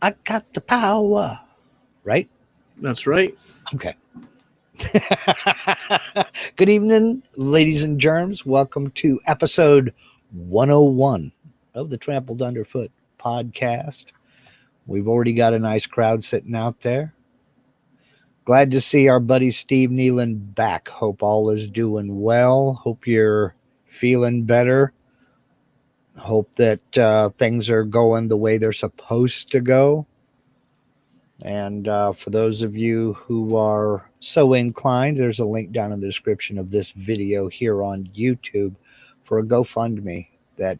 I got the power. Right? That's right. Okay. Good evening, ladies and germs. Welcome to episode 101 of the Trampled Underfoot Podcast. We've already got a nice crowd sitting out there. Glad to see our buddy Steve Nealon back. Hope all is doing well. Hope you're feeling better. Hope that things are going the way they're supposed to go. And for those of you who are so inclined, there's a link down in the description of this video here on YouTube for a GoFundMe that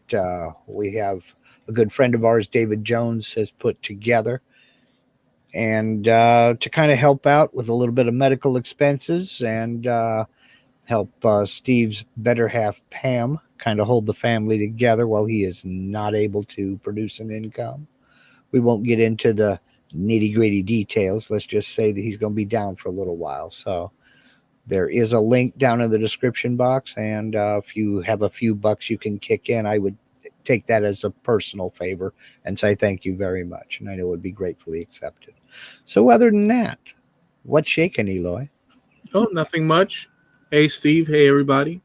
we have a good friend of ours, David Jones, has put together. And to kind of help out with a little bit of medical expenses and help Steve's better half, Pam, kind of hold the family together while he is not able to produce an income. We won't get into the nitty-gritty details. Let's just say that he's going to be down for a little while. So there is a link down in the description box, and if you have a few bucks you can kick in, I would take that as a personal favor and say thank you very much, and I know it would be gratefully accepted. So other than that, what's shaking, Eloy? Oh, nothing much. Hey, Steve. Hey, everybody.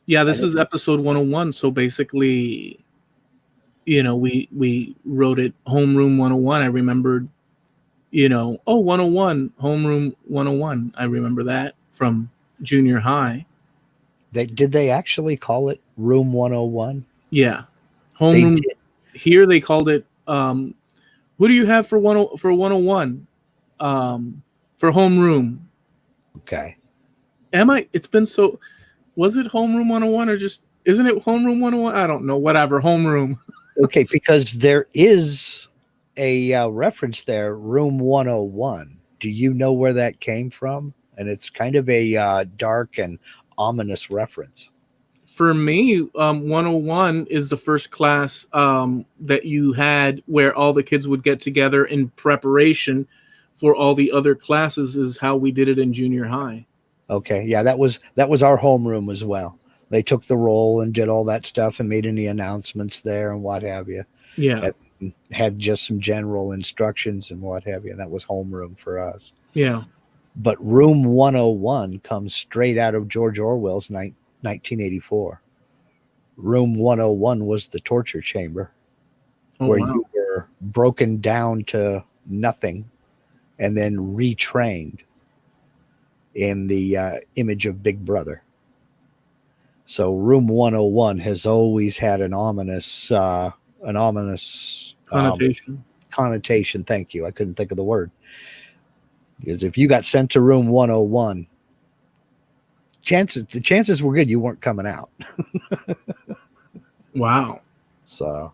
Yeah, this is episode 101. So basically, you know, we wrote it Homeroom 101. I remembered, 101, Homeroom 101. I remember that from junior high. Did they actually call it Room 101? Yeah. Homeroom. Here they called it, what do you have for 101? For homeroom. Okay. It's been so, was it Homeroom 101 or just, isn't it Homeroom 101? I don't know. Whatever. Homeroom. Okay, because there is a reference there, Room 101. Do you know where that came from? And it's kind of a dark and ominous reference. For me, 101 is the first class that you had where all the kids would get together in preparation for all the other classes, is how we did it in junior high. Okay, yeah, that was our homeroom as well. They took the roll and did all that stuff and made any announcements there and what have you. Yeah. Had just some general instructions and what have you. And that was homeroom for us. Yeah. But Room 101 comes straight out of George Orwell's 1984. Room 101 was the torture chamber where you were broken down to nothing and then retrained in the image of Big Brother. So Room 101 has always had an ominous connotation. Thank you. I couldn't think of the word. Because if you got sent to Room 101, the chances were good you weren't coming out. Wow. So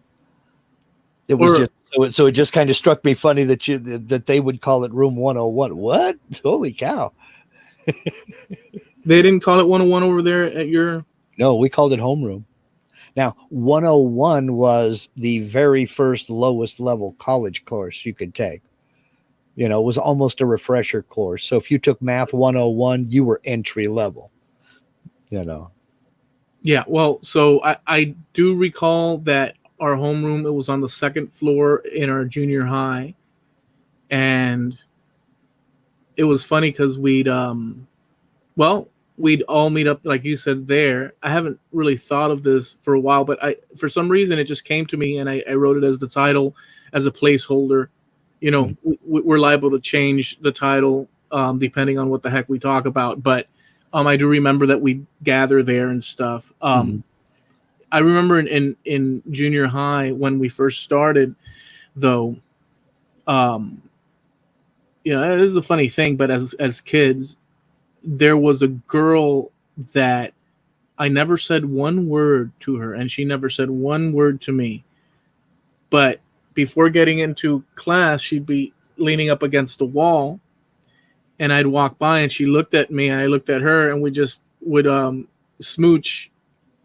it was it just kind of struck me funny that they would call it Room 101. What? Holy cow. They didn't call it 101 over there at your... No, we called it homeroom. Now, 101 was the very first lowest level college course you could take. It was almost a refresher course. So if you took Math 101, you were entry level. Yeah, well, so I do recall that our homeroom, it was on the second floor in our junior high. And it was funny because we'd all meet up, like you said, there. I haven't really thought of this for a while, but for some reason it just came to me, and I wrote it as the title, as a placeholder. We're liable to change the title depending on what the heck we talk about. But I do remember that we gather there and stuff. I remember in junior high when we first started, though, it is a funny thing, but as kids, there was a girl that I never said one word to her, and she never said one word to me. But before getting into class, she'd be leaning up against the wall, and I'd walk by, and she looked at me, and I looked at her, and we just would smooch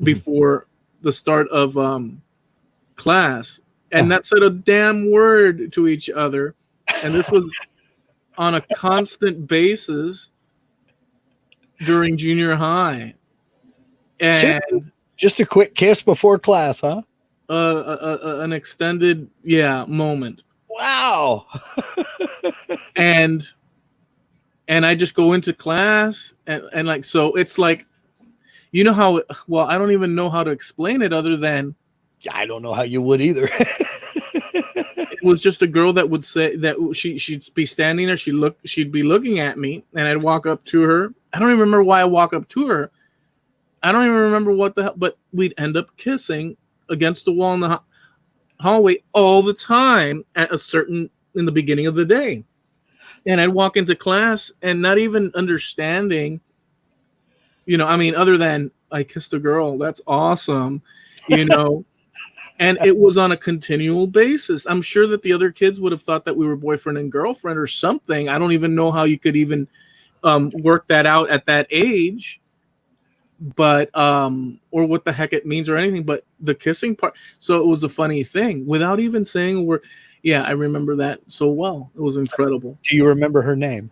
before the start of class, and not said a damn word to each other. And this was on a constant basis during junior high. And just a quick kiss before class, huh? an extended moment. Wow. and I just go into class and like, so it's like, you know how, well, I don't even know how to explain it other than I don't know how you would either. it was just a girl that would say that she'd be standing there, she'd be looking at me, and I'd walk up to her. I don't even remember why I walk up to her. I don't even remember what the hell, but we'd end up kissing against the wall in the hallway all the time in the beginning of the day. And I'd walk into class and not even understanding, I mean, other than I kissed a girl, that's awesome, and it was on a continual basis. I'm sure that the other kids would have thought that we were boyfriend and girlfriend or something. I don't even know how you could even work that out at that age, but or what the heck it means or anything, but the kissing part. So it was a funny thing without even saying a word. Yeah, I remember that so well. It was incredible. Do you remember her name?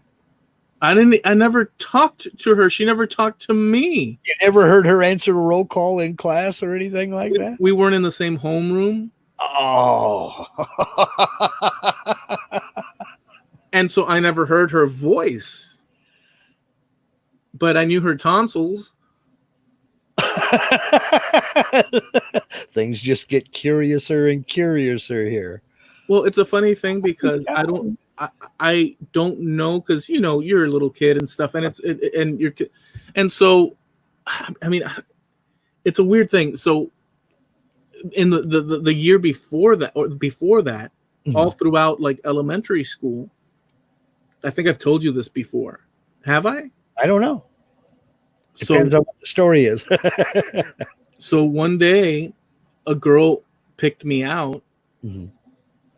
I never talked to her. She never talked to me. You never heard her answer a roll call in class or anything like that? We weren't in the same homeroom. Oh. And so I never heard her voice. But I knew her tonsils. Things just get curiouser and curiouser here. Well, it's a funny thing because I don't know, because you're a little kid and stuff, and and so I mean, it's a weird thing. So in the year before that, mm-hmm. all throughout like elementary school, I think I've told you this before. Have I? I don't know. Depends on what the story is. So one day, a girl picked me out mm-hmm.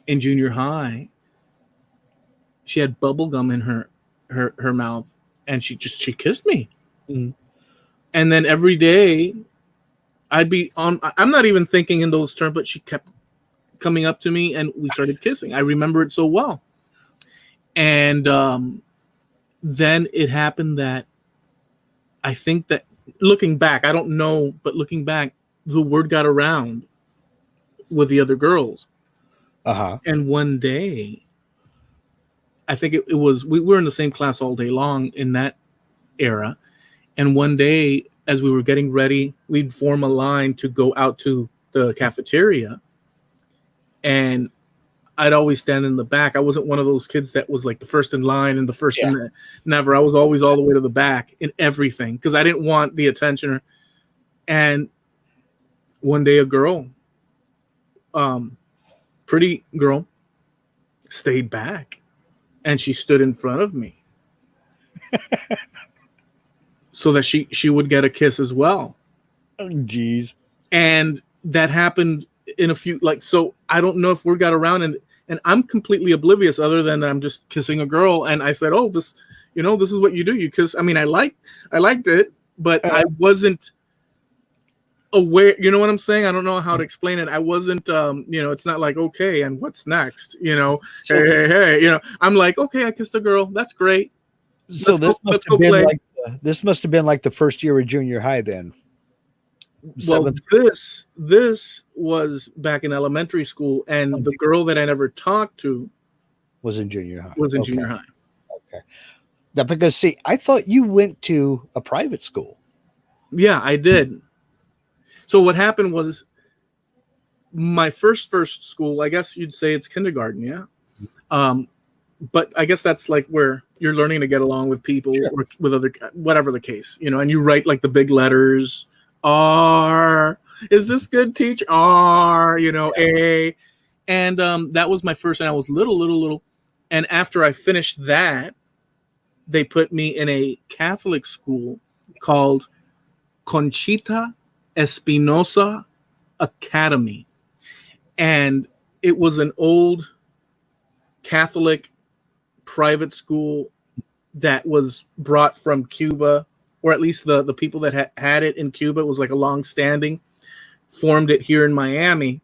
in junior high. She had bubble gum in her mouth, and she kissed me. Mm-hmm. And then every day, I'd be on. I'm not even thinking in those terms, but she kept coming up to me, and we started kissing. I remember it so well. And then it happened that I think that looking back, I don't know, but looking back, the word got around with the other girls. Uh-huh. And one day, I think it was, we were in the same class all day long in that era. And one day, as we were getting ready, we'd form a line to go out to the cafeteria. And I'd always stand in the back. I wasn't one of those kids that was like the first in line and the first in the, never. I was always all the way to the back in everything because I didn't want the attention. And one day a girl, pretty girl, stayed back and she stood in front of me so that she would get a kiss as well. Oh, geez. And that happened in a few, like, so I don't know if word got around, and I'm completely oblivious other than I'm just kissing a girl. And I said, oh, this is what you do. You kiss. I mean, I liked it, but I wasn't aware. You know what I'm saying? I don't know how to explain it. I wasn't, it's not like, okay, and what's next? Hey, I'm like, okay, I kissed a girl. That's great. So this must have been like the first year of junior high then. Well, this was back in elementary school, and the girl that I never talked to was in junior high. Junior high. Okay. That because see, I thought you went to a private school. Yeah, I did. So what happened was my first school, I guess you'd say it's kindergarten, yeah. But I guess that's like where you're learning to get along with people or with other, whatever the case, and you write like the big letters. R, is this good, teach? R, A. And that was my first, and I was little. And after I finished that, they put me in a Catholic school called Conchita Espinosa Academy. And it was an old Catholic private school that was brought from Cuba, or at least the people that had it in Cuba. It was like a long-standing, formed it here in Miami.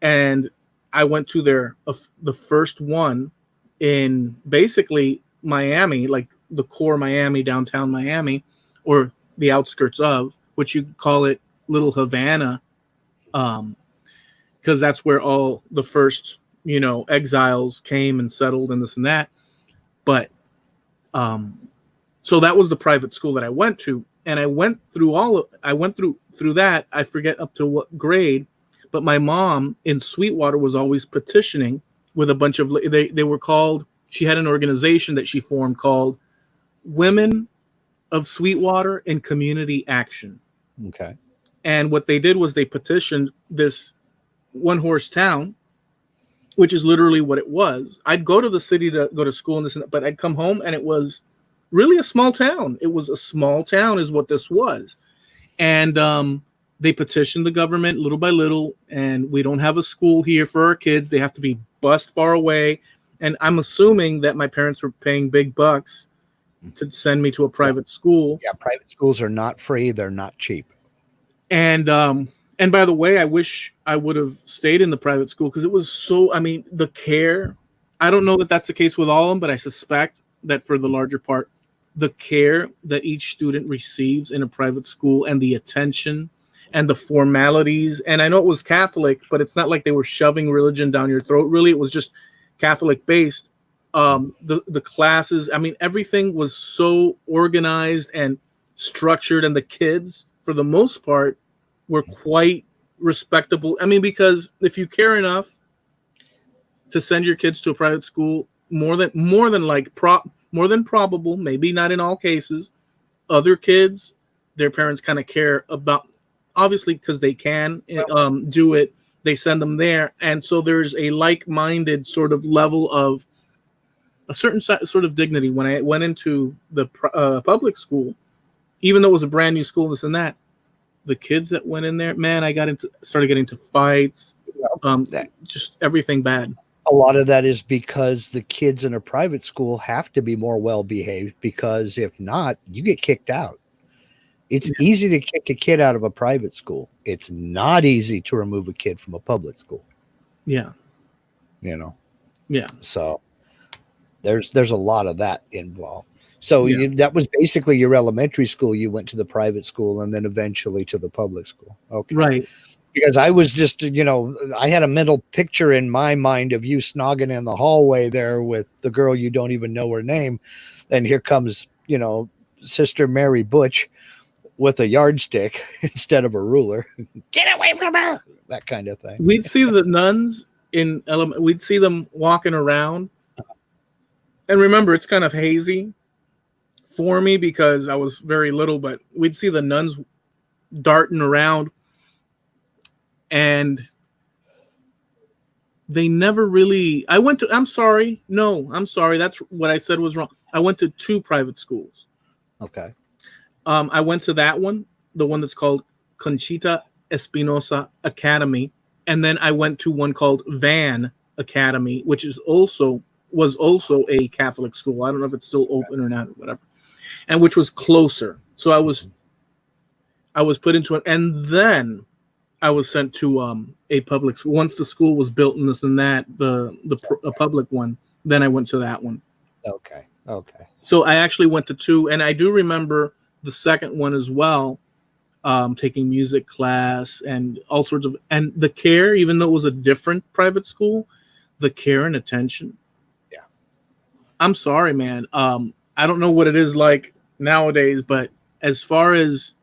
And I went to the first one in basically Miami, like the core Miami, downtown Miami, or the outskirts of, which you could call it Little Havana. because that's where all the first, exiles came and settled and this and that. But so that was the private school that I went to, and I went through through that. I forget up to what grade, but my mom in Sweetwater was always petitioning with a bunch of they were called. She had an organization that she formed called Women of Sweetwater in Community Action. Okay. And what they did was they petitioned this one-horse town, which is literally what it was. I'd go to the city to go to school and this and that, but I'd come home and it was really a small town. It was a small town is what this was. And they petitioned the government little by little, and we don't have a school here for our kids. They have to be bused far away. And I'm assuming that my parents were paying big bucks to send me to a private school. Yeah, private schools are not free. They're not cheap. And by the way, I wish I would have stayed in the private school because it was the care. I don't know that that's the case with all of them, but I suspect that for the larger part, the care that each student receives in a private school and the attention and the formalities. And I know it was Catholic, but it's not like they were shoving religion down your throat. Really, it was just Catholic based. The classes, everything was so organized and structured, and the kids, for the most part, were quite respectable. Because if you care enough to send your kids to a private school, more than probable, maybe not in all cases, other kids, their parents kind of care about, obviously because they can do it. They send them there, and so there's a like-minded sort of level of a certain sort of dignity. When I went into the public school, even though it was a brand new school, this and that, the kids that went in there, man, I started getting into fights, just everything bad. A lot of that is because the kids in a private school have to be more well-behaved, because if not, you get kicked out. It's easy to kick a kid out of a private school. It's not easy to remove a kid from a public school. Yeah. Yeah. So there's a lot of that involved. So that was basically your elementary school. You went to the private school and then eventually to the public school. Okay. Right. Because I was just, I had a mental picture in my mind of you snogging in the hallway there with the girl you don't even know her name. And here comes, Sister Mary Butch with a yardstick instead of a ruler. Get away from her! That kind of thing. We'd see the nuns we'd see them walking around. And remember, it's kind of hazy for me because I was very little, but we'd see the nuns darting around, and they never really, I'm sorry. That's what I said was wrong. I went to 2 private schools. Okay. I went to that one, the one that's called Conchita Espinosa Academy. And then I went to one called Van Academy, which was also a Catholic school. I don't know if it's still open or not or whatever. And which was closer. So I was put into it. And then I was sent to a public school. Once the school was built and this and that, a public one, then I went to that one. Okay. So I actually went to 2, and I do remember the second one as well, taking music class and all sorts of, and the care, even though it was a different private school, the care and attention. Yeah. I'm sorry, man. I don't know what it is like nowadays, but as far as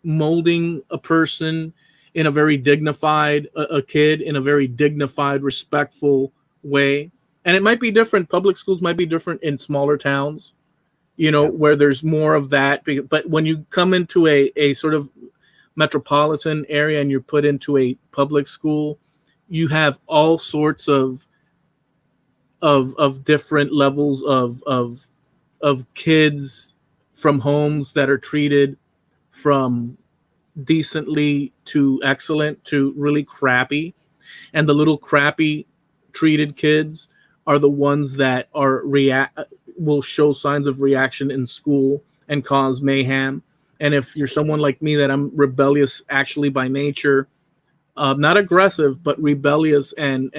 molding a person in a very dignified, a kid in a very dignified, respectful way, and it might be different. Public schools might be different in smaller towns, where there's more of that. But when you come into a sort of metropolitan area and you're put into a public school, you have all sorts of different levels of kids from homes that are treated from decently to excellent to really crappy. And the little crappy treated kids are the ones that will show signs of reaction in school and cause mayhem. And if you're someone like me, that I'm rebellious actually by nature, not aggressive, but rebellious and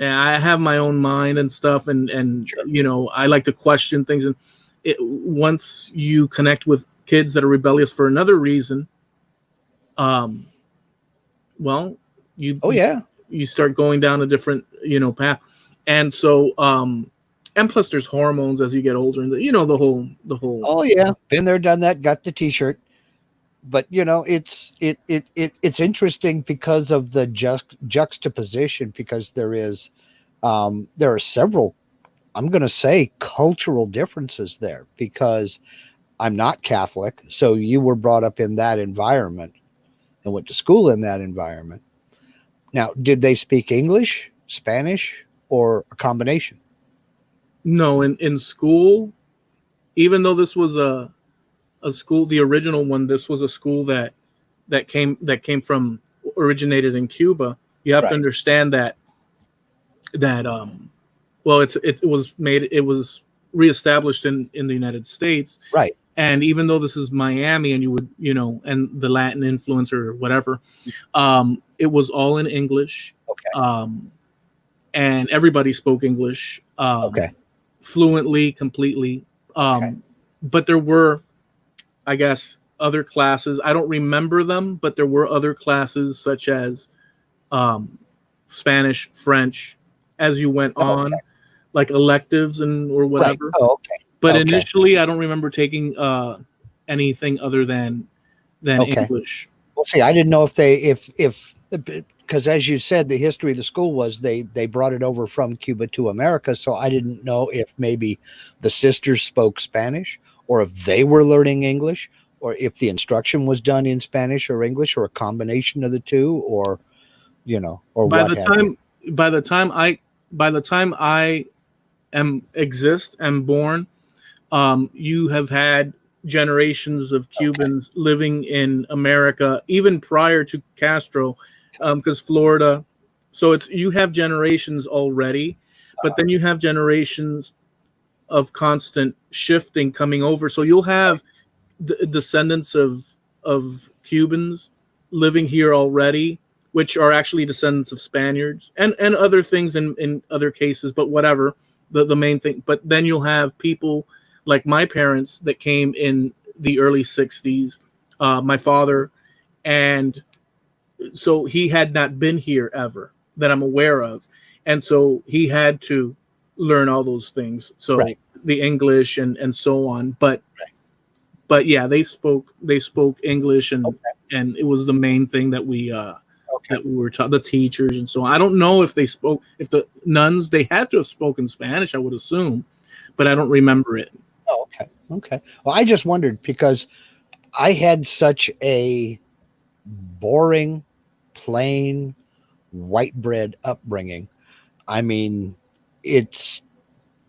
I have my own mind and stuff. And Sure. I like to question things. And once you connect with kids that are rebellious for another reason, well, you Oh yeah. you start going down a different, path. And so and plus there's hormones as you get older, and the whole Oh yeah. Been there, done that. Got the T-shirt. But it's interesting because of the juxtaposition. Because there are several, I'm going to say, cultural differences there. Because I'm not Catholic, so you were brought up in that environment and went to school in that environment. Now, did they speak English, Spanish, or a combination? no, in school, even though this was a school, the original one, this was a school that came from, originated in Cuba. You have to Right. understand that well, it was reestablished in the United States. Right. And even though this is Miami, and you would, and the Latin influence or whatever, it was all in English. Okay. And everybody spoke English Okay. fluently, completely. Okay. But there were, I guess, other classes. I don't remember them, but there were other classes such as Spanish, French, as you went Oh, on, like electives or right. whatever. Oh, okay. But Okay. initially, I don't remember taking anything other than Okay. English. Well, see, I didn't know if because as you said, the history of the school was they brought it over from Cuba to America. So I didn't know if maybe the sisters spoke Spanish, or if they were learning English, or if the instruction was done in Spanish or English, or a combination of the two, or or By what the have you. time, by the time I am born, you have had generations of Cubans living in America, even prior to Castro, because Florida. So you have generations already, but then you have generations of constant shifting coming over. So you'll have descendants of Cubans living here already, which are actually descendants of Spaniards and other things in other cases, but whatever, the main thing. But then you'll have people like my parents that came in the early 60s, my father, and so he had not been here ever that I'm aware of. And so he had to learn all those things. So Right. the English and so on. But yeah, they spoke English, and it was the main thing that we were taught, the teachers and so on. I don't know if the nuns, they had to have spoken Spanish, I would assume, but I don't remember it. Oh, okay. Okay. Well, I just wondered because I had such a boring, plain, white bread upbringing. I mean, it's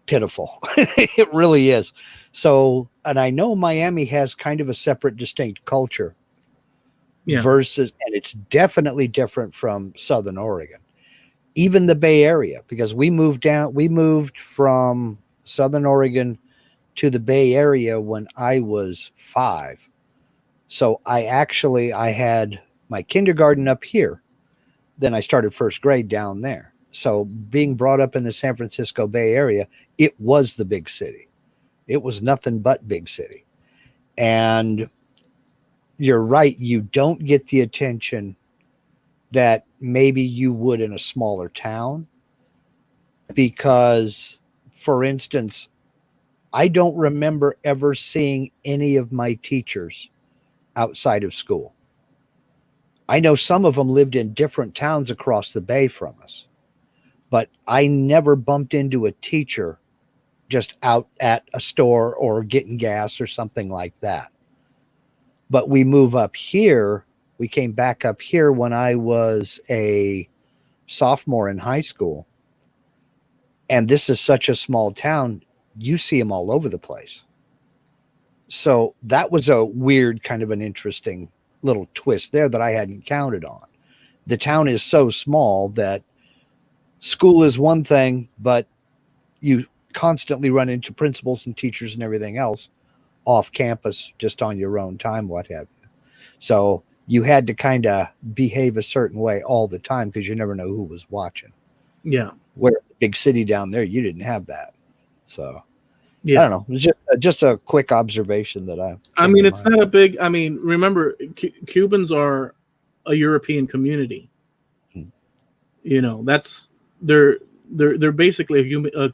pitiful. It really is. So, and I know Miami has kind of a separate, distinct culture Yeah. versus, and it's definitely different from Southern Oregon, even the Bay Area, because we moved from Southern Oregon to the Bay Area when I was 5. So I had my kindergarten up here. Then I started first grade down there. So being brought up in the San Francisco Bay Area, it was the big city. It was nothing but big city. And you're right, you don't get the attention that maybe you would in a smaller town. Because, for instance, I don't remember ever seeing any of my teachers outside of school. I know some of them lived in different towns across the bay from us, but I never bumped into a teacher just out at a store or getting gas or something like that. But we move up here. We came back up here when I was a sophomore in high school. And this is such a small town, you see them all over the place. So that was a weird, kind of an interesting little twist there that I hadn't counted on. The town is so small that school is one thing, but you constantly run into principals and teachers and everything else off campus, just on your own time, what have you. So you had to kind of behave a certain way all the time because you never know who was watching. Yeah. Where the big city down there, you didn't have that. So Yeah. I don't know. It was just a quick observation that I mean, it's not a big. I mean, remember, Cubans are a European community. Hmm. You know, they're basically a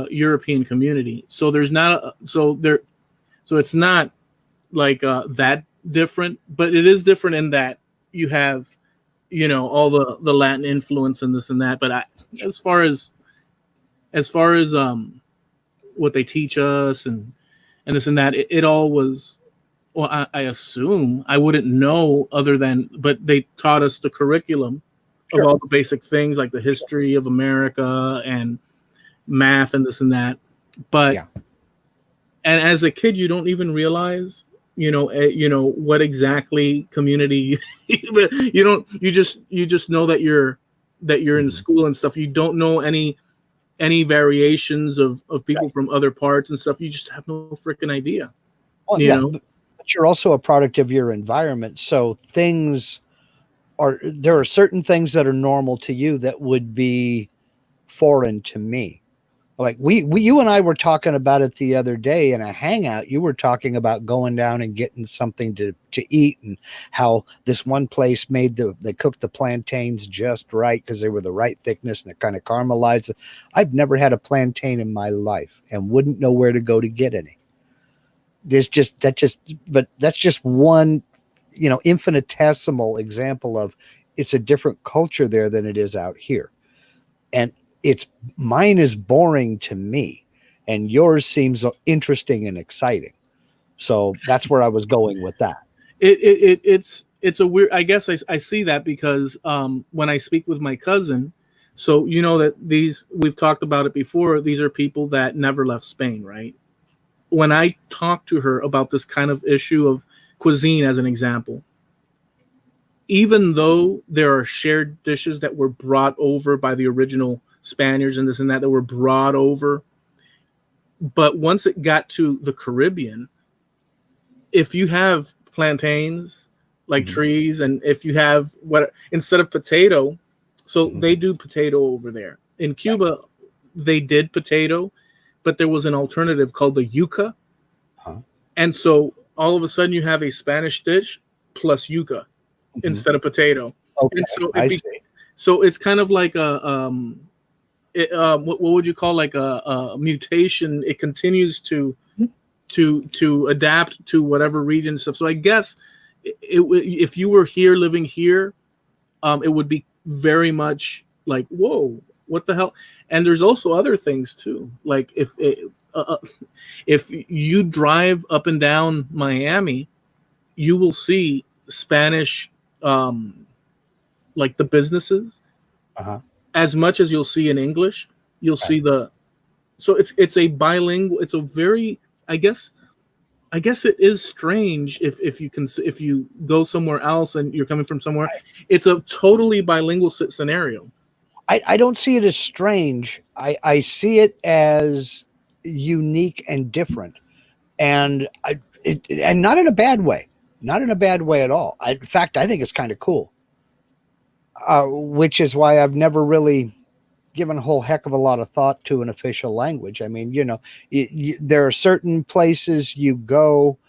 European community. So there's not so it's not like that different, but it is different in that you have, you know, all the Latin influence and this and that. But as far as what they teach us and this and that, it all was. Well, I assume I wouldn't know other than, but they taught us the curriculum of all the basic things like the history of America and math and this and that. But and as a kid, you don't even realize, you know what exactly community you don't. You just know that you're in school and stuff. You don't know any variations of people from other parts and stuff. You just have no freaking idea. Well, you know? But you're also a product of your environment. So there are certain things that are normal to you that would be foreign to me. Like you and I were talking about it the other day in a hangout. You were talking about going down and getting something to eat, and how this one place they cooked the plantains just right because they were the right thickness and it kind of caramelized. I've never had a plantain in my life and wouldn't know where to go to get any. But that's just one, infinitesimal example of it's a different culture there than it is out here. And mine is boring to me and yours seems interesting and exciting. So that's where I was going with that. It's a weird, I guess I see that because when I speak with my cousin, so you know that we've talked about it before, these are people that never left Spain, right? When I talk to her about this kind of issue of cuisine, as an example, even though there are shared dishes that were brought over by the original Spaniards and this and that were brought over, but once it got to the Caribbean, if you have plantains like trees, and if you have instead of potato, so they do potato over there. In Cuba, they did potato, but there was an alternative called the yuca. And so all of a sudden you have a Spanish dish plus yuca instead of potato. Okay, and so it's kind of like what would you call, like a mutation? It continues to adapt to whatever region stuff. So I guess if you were living here, it would be very much like, whoa, what the hell? And there's also other things too. Like if you drive up and down Miami, you will see Spanish, like the businesses, as much as you'll see in English. You'll see so it's a bilingual. It's a very, I guess it is strange if you go somewhere else and you're coming from somewhere. It's a totally bilingual scenario. I don't see it as strange. I see it as unique and different, and and not in a bad way. Not in a bad way at all. In fact, I think it's kind of cool, which is why I've never really given a whole heck of a lot of thought to an official language. I mean, there are certain places you go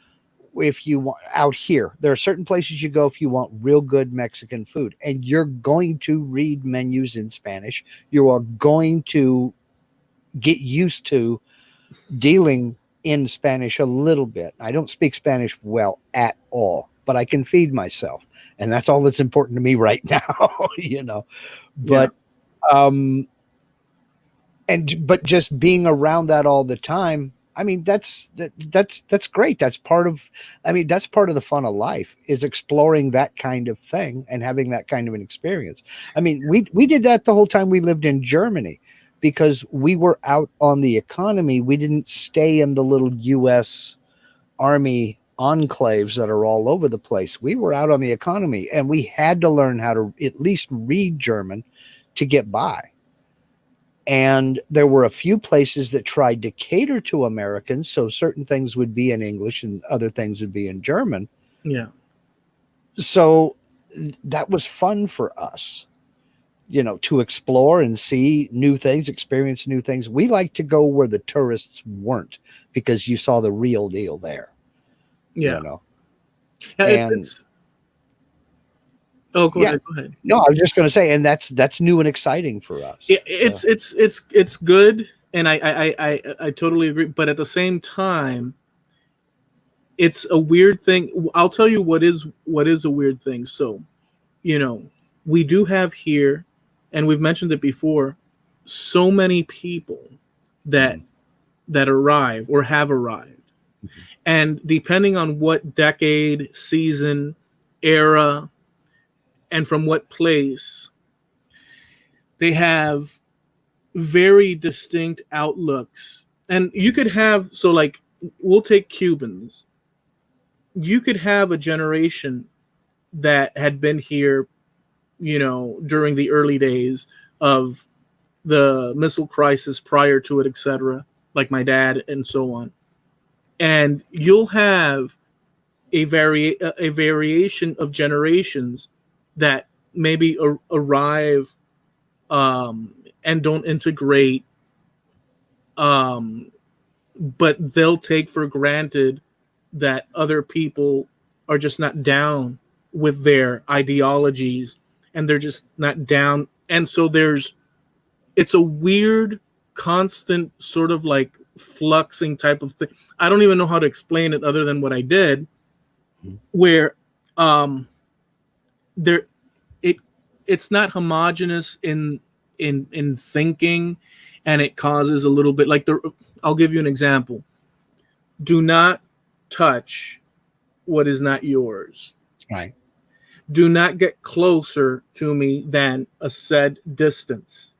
if you want out here. There are certain places you go if you want real good Mexican food, and you're going to read menus in Spanish. You are going to get used to dealing in Spanish a little bit. I don't speak Spanish well at all, but I can feed myself, and that's all that's important to me right now. But but just being around that all the time, I mean, that's great. That's part of the fun of life, is exploring that kind of thing and having that kind of an experience. I mean, we did that the whole time we lived in Germany, because we were out on the economy. We didn't stay in the little U.S. Army enclaves that are all over the place. We were out on the economy, and we had to learn how to at least read German to get by. And there were a few places that tried to cater to Americans, so certain things would be in English and other things would be in German. Yeah. So that was fun for us, to explore and see new things, experience new things. We like to go where the tourists weren't, because you saw the real deal there. Yeah. And Oh, go Yeah. ahead. Go ahead. No, I was just going to say, and that's new and exciting for us. It's good, and I totally agree. But at the same time, it's a weird thing. I'll tell you what is a weird thing. So, you know, we do have here, and we've mentioned it before, so many people that Mhm. that arrive or have arrived, Mhm. and depending on what decade, season, era, and from what place, they have very distinct outlooks. And you could have, so like, we'll take Cubans. You could have a generation that had been here, during the early days of the missile crisis, prior to it, etc., like my dad and so on. And you'll have a variation of generations that maybe arrive, and don't integrate, um, but they'll take for granted that other people are just not down with their ideologies, and they're just not down. And so it's a weird, constant sort of like fluxing type of thing. I don't even know how to explain it other than what I did, Mhm. where um there it it's not homogenous in thinking, and it causes a little bit like I'll give you an example. Do not touch what is not yours. Right. Do not get closer to me than a said distance.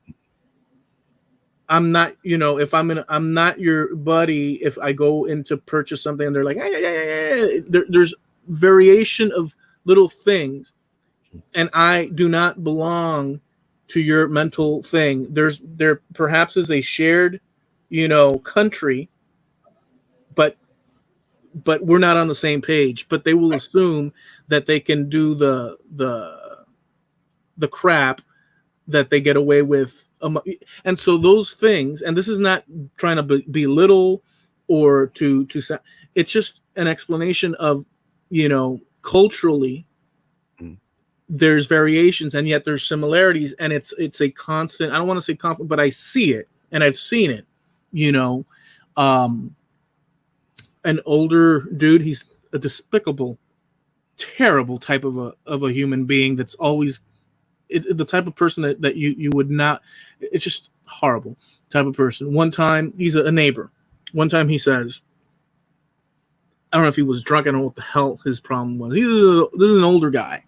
I'm not, if I'm not your buddy. If I go in to purchase something and they're like, hey, hey, hey, there's variation of little things, and I do not belong to your mental thing. There perhaps is a shared, country, but we're not on the same page. But they will assume that they can do the crap that they get away with. And so those things, and this is not trying to belittle or to it's just an explanation of, culturally Mhm. there's variations, and yet there's similarities, and it's a constant. I don't want to say conflict, but I see it, and I've seen it. You know, um, an older dude, he's a despicable, terrible type of a human being. That's always the type of person that you would not. It's just horrible type of person. One time, he's a neighbor. One time, he says, I don't know if he was drunk. I don't know what the hell his problem was. This is an older guy.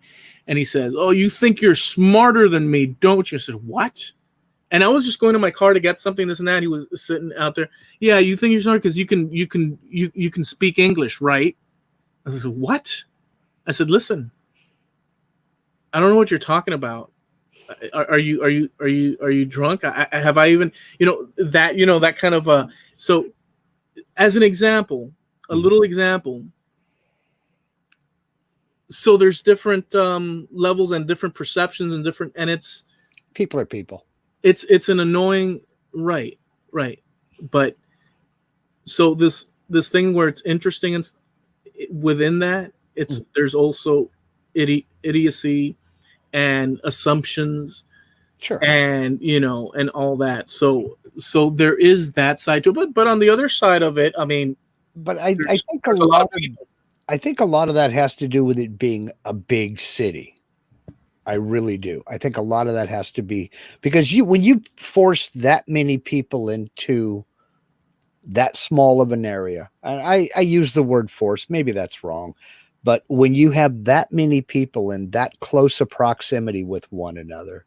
And he says, oh, you think you're smarter than me, don't you? I said, what? And I was just going to my car to get something, this and that. He was sitting out there. Yeah, you think you're smart because you can speak English, right? I said, what? I said, listen, I don't know what you're talking about. Are you drunk? Have I even, that kind of so as an example, a Mhm. little example. So there's different levels and different perceptions and different, and People are people. it's an annoying, right, right. But so this thing where it's interesting, and within that, Mhm. there's also idiocy and assumptions, Sure. and and all that. So there is that side to it, but on the other side of it, I mean, But I there's think there's a lot of people. I think a lot of that has to do with it being a big city. I really do. I think a lot of that has to be because when you force that many people into that small of an area, and I use the word force, maybe that's wrong, but when you have that many people in that close a proximity with one another,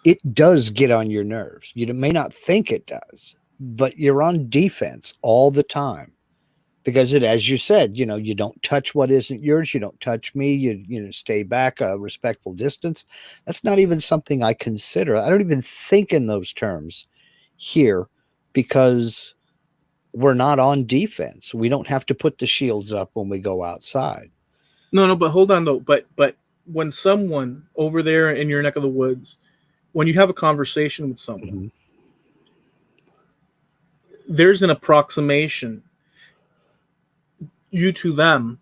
it does get on your nerves. You may not think it does, but you're on defense all the time because it, as you said, you don't touch what isn't yours. You don't touch me. You stay back a respectful distance. That's not even something I consider. I don't even think in those terms here because we're not on defense. We don't have to put the shields up when we go outside. No, but hold on though. But when someone over there in your neck of the woods, when you have a conversation with someone, Mhm. there's an approximation, you to them,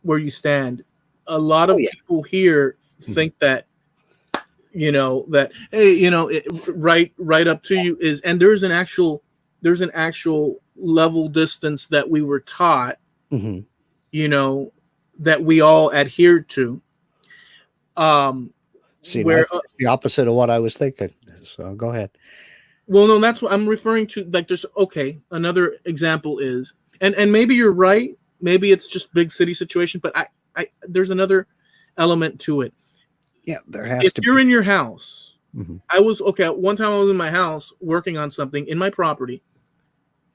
where you stand. A lot Oh of yeah. people here think that, that, hey, right up to you is, and there's an actual level distance that we were taught, Mm-hmm. That we all adhered to. See, where that's the opposite of what I was thinking. So go ahead. Well, no, that's what I'm referring to. Like, there's another example is, and maybe you're right. Maybe it's just big city situation, but I there's another element to it. Yeah, there has If to you're be. in your house, Mm-hmm. One time I was in my house working on something in my property,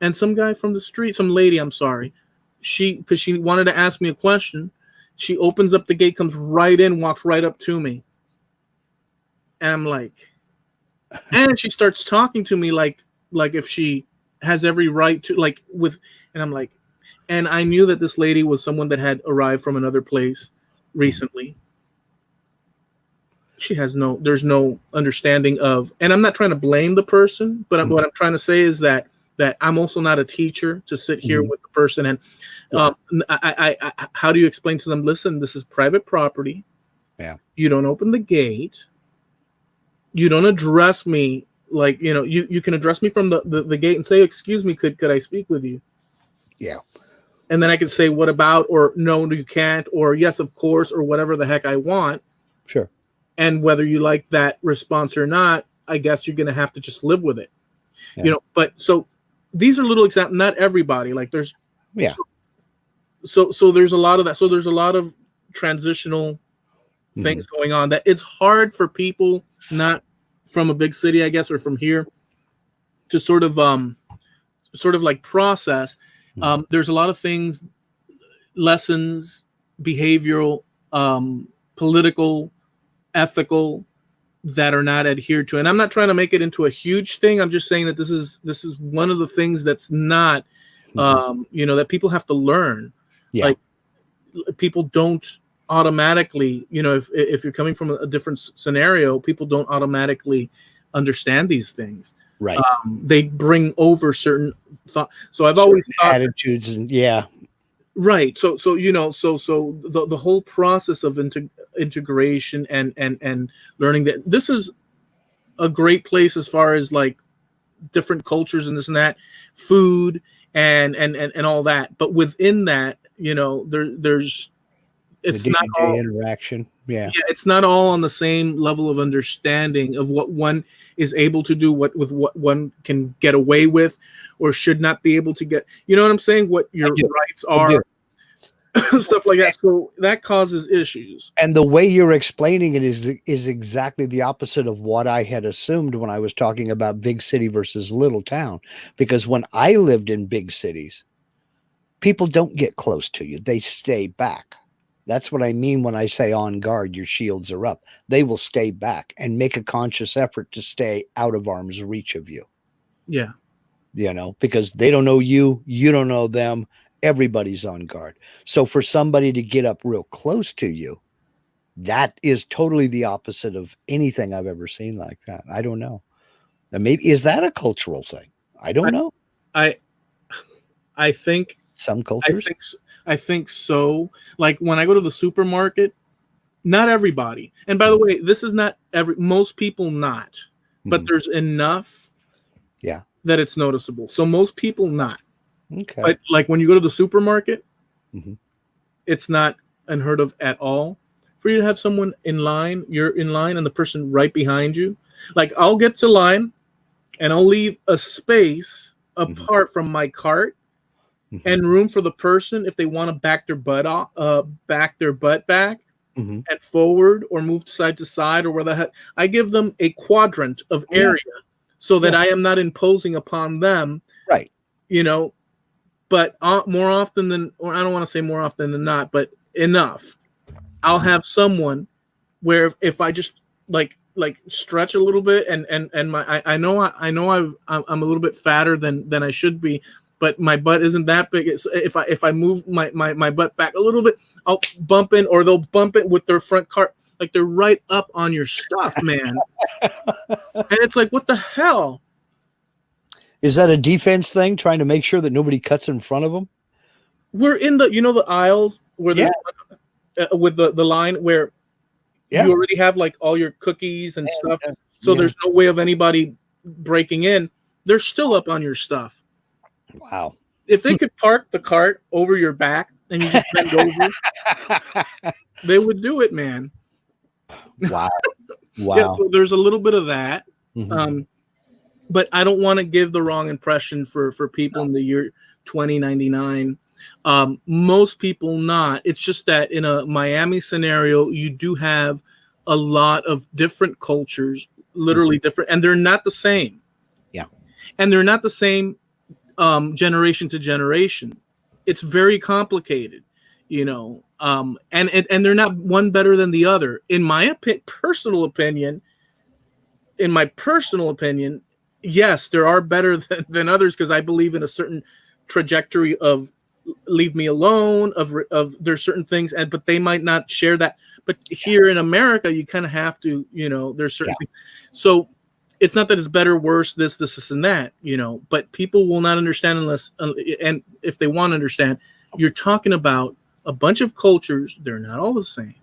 and some guy from the street, some lady, I'm sorry, because she wanted to ask me a question, she opens up the gate, comes right in, walks right up to me, and I'm like, and she starts talking to me like if she has every right to, and I'm like, and I knew that this lady was someone that had arrived from another place recently. There's no understanding of, and I'm not trying to blame the person, but what I'm trying to say is that I'm also not a teacher to sit here with the person. And I how do you explain to them, listen, this is private property. Yeah. You don't open the gate. You don't address me like, you can address me from the gate and say, excuse me, could I speak with you? Yeah. And then I can say, what about, or no, you can't, or yes, of course, or whatever the heck I want. Sure. And whether you like that response or not, I guess you're going to have to just live with it. Yeah. But so these are little examples, not everybody, like there's, so there's a lot of that. So there's a lot of transitional things going on that it's hard for people not from a big city, I guess, or from here to sort of like process. There's a lot of things, lessons, behavioral, political, ethical, that are not adhered to. And I'm not trying to make it into a huge thing. I'm just saying that this is one of the things that's not, that people have to learn. Yeah. Like, people don't automatically, if you're coming from a different scenario, people don't automatically understand these things. Right. They bring over certain thought. So I've always thought attitudes and right. So the whole process of integration and learning, that this is a great place as far as like different cultures and this and that, food and all that. But within that, there's it's not all interaction. Yeah, it's not all on the same level of understanding of what one is able to do, what one can get away with or should not be able to get. You know what I'm saying? What your rights are, stuff like that. So that causes issues. And the way you're explaining it is exactly the opposite of what I had assumed when I was talking about big city versus little town. Because when I lived in big cities, people don't get close to you. They stay back. That's what I mean when I say on guard, your shields are up. They will stay back and make a conscious effort to stay out of arm's reach of you. Yeah. Because they don't know you, you don't know them. Everybody's on guard. So for somebody to get up real close to you, that is totally the opposite of anything I've ever seen like that. I don't know. And maybe, is that a cultural thing? I don't know. I think some cultures. I think so. Like when I go to the supermarket, not everybody. And by the way, this is not most people not, but there's enough that it's noticeable. So most people not. Okay. But like when you go to the supermarket, it's not unheard of at all for you to have someone in line, you're in line and the person right behind you. Like I'll get to line and I'll leave a space apart from my cart and room for the person if they want to back their butt back and forward or move side to side or where the heck. I give them a quadrant of area so that I am not imposing upon them. Right. But more often than, or I don't want to say more often than not, but enough, I'll have someone where if I just like stretch a little bit and I know I'm a little bit fatter than I should be, but my butt isn't that big. If I move my butt back a little bit, I'll bump in, or they'll bump it with their front cart. Like they're right up on your stuff, man. And it's like, what the hell? Is that a defense thing, trying to make sure that nobody cuts in front of them? We're in the aisles where with the line where You already have like all your cookies and stuff. So there's no way of anybody breaking in. They're still up on your stuff. Wow. If they could park the cart over your back and you just bend over, they would do it, man. Wow. Yeah, so there's a little bit of that. Mm-hmm. But I don't want to give the wrong impression for people in the year 2099. Most people not. It's just that in a Miami scenario, you do have a lot of different cultures, literally different, and they're not the same. Yeah. And they're not the same generation to generation. It's very complicated, and they're not one better than the other. In my personal opinion, yes, there are better than others because I believe in a certain trajectory of leave me alone, of there's certain things, but they might not share that. But here in America, you kind of have to, there's certain things. So it's not that it's better, worse, this, and that, but people will not understand unless, and if they want to understand, you're talking about a bunch of cultures. They're not all the same.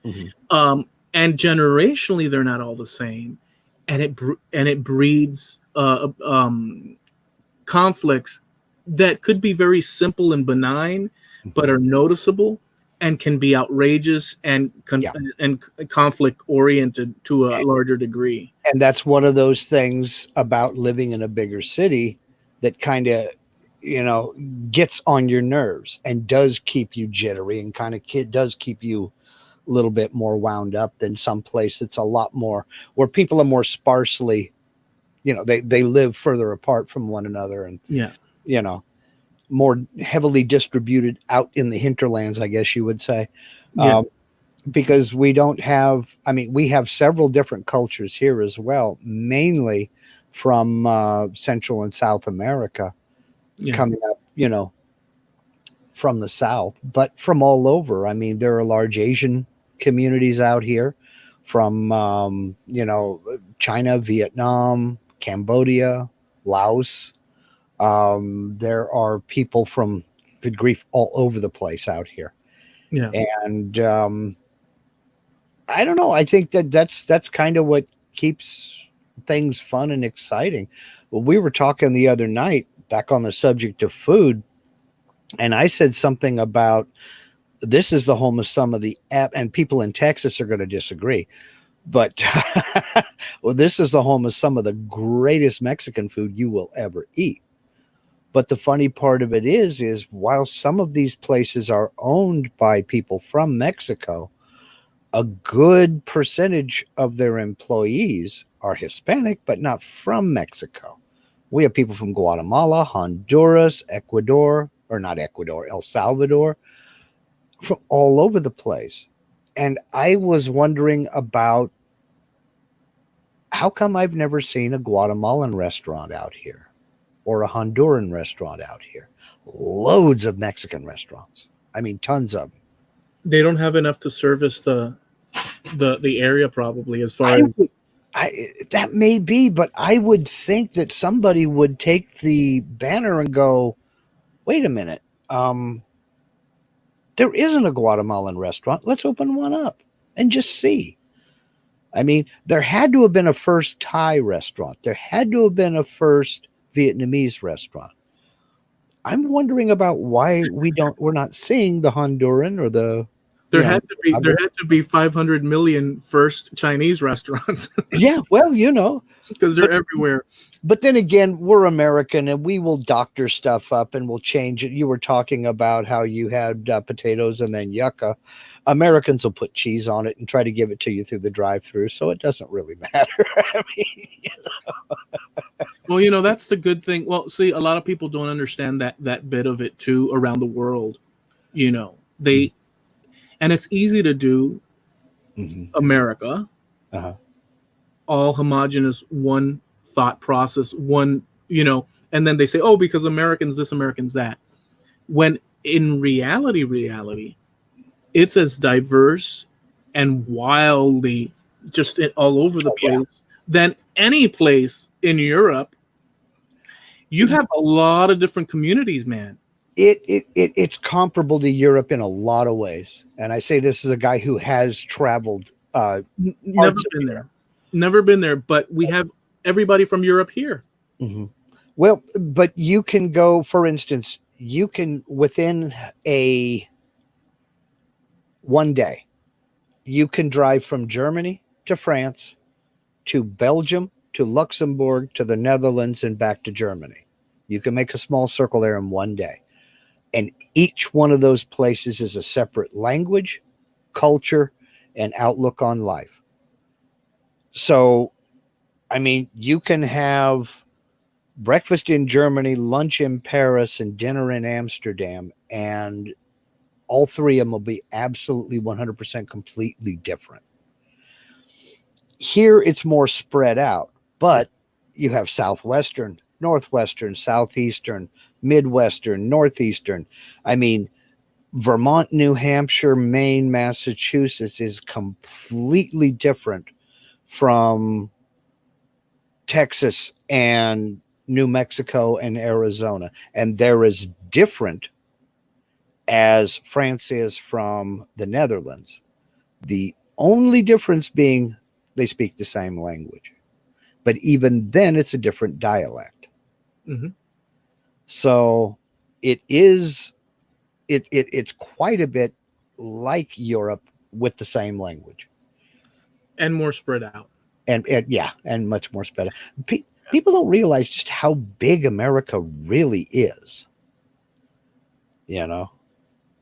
Mm-hmm. And generationally, they're not all the same. And it breeds conflicts that could be very simple and benign, but are noticeable and can be outrageous and conflict oriented to a larger degree. And that's one of those things about living in a bigger city that kind of, gets on your nerves and does keep you jittery and kind of does keep you a little bit more wound up than some place that's a lot more where people are more sparsely, they live further apart from one another and, more heavily distributed out in the hinterlands, I guess you would say. Because we don't have, we have several different cultures here as well, mainly from Central and South America coming up, from the South, but from all over. There are large Asian communities out here from, China, Vietnam, Cambodia, Laos. There are people from, good grief, all over the place out here. Yeah. And I don't know. I think that's kind of what keeps things fun and exciting. Well, we were talking the other night back on the subject of food, and I said something about this is the home of some of the and people in Texas are going to disagree, but well, this is the home of some of the greatest Mexican food you will ever eat. But the funny part of it is while some of these places are owned by people from Mexico, a good percentage of their employees are Hispanic, but not from Mexico. We have people from Guatemala, Honduras, Ecuador, or not Ecuador, El Salvador, from all over the place. And I was wondering about how come I've never seen a Guatemalan restaurant out here or a Honduran restaurant out here. Loads of Mexican restaurants. Tons of them. They don't have enough to service the area probably as far as that may be, but I would think that somebody would take the banner and go, wait a minute. There isn't a Guatemalan restaurant. Let's open one up and just see. There had to have been a first Thai restaurant. There had to have been a first Vietnamese restaurant. I'm wondering about why we're not seeing the Honduran or the. There had to be 500 million first Chinese restaurants. Yeah, well, because they're everywhere. But then again, we're American and we will doctor stuff up and we'll change it. You were talking about how you had potatoes and then yucca. Americans will put cheese on it and try to give it to you through the drive-through, so it doesn't really matter. Well, that's the good thing. Well, see, a lot of people don't understand that bit of it too around the world. They. And it's easy to do America, all homogenous, one thought process, one, and then they say, oh, because Americans this, Americans that. When in reality, it's as diverse and wildly just all over the place than any place in Europe. You have a lot of different communities, man. It's comparable to Europe in a lot of ways. And I say this as a guy who has traveled Never been there. Never been there, but we have everybody from Europe here. Mm-hmm. Well, but you can go, for instance, you can within one day, you can drive from Germany to France to Belgium to Luxembourg to the Netherlands and back to Germany. You can make a small circle there in one day. And each one of those places is a separate language, culture, and outlook on life. So, I mean, you can have breakfast in Germany, lunch in Paris, and dinner in Amsterdam, and all three of them will be absolutely 100% completely different. Here, it's more spread out, but you have Southwestern, Northwestern, Southeastern, Midwestern, Northeastern. I mean, Vermont, New Hampshire, Maine, Massachusetts is completely different from Texas and New Mexico and Arizona. And they're as different as France is from the Netherlands. The only difference being they speak the same language. But even then, it's a different dialect. Mm-hmm. So it's quite a bit like Europe with the same language. And more spread out. And much more spread out. People don't realize just how big America really is. You know?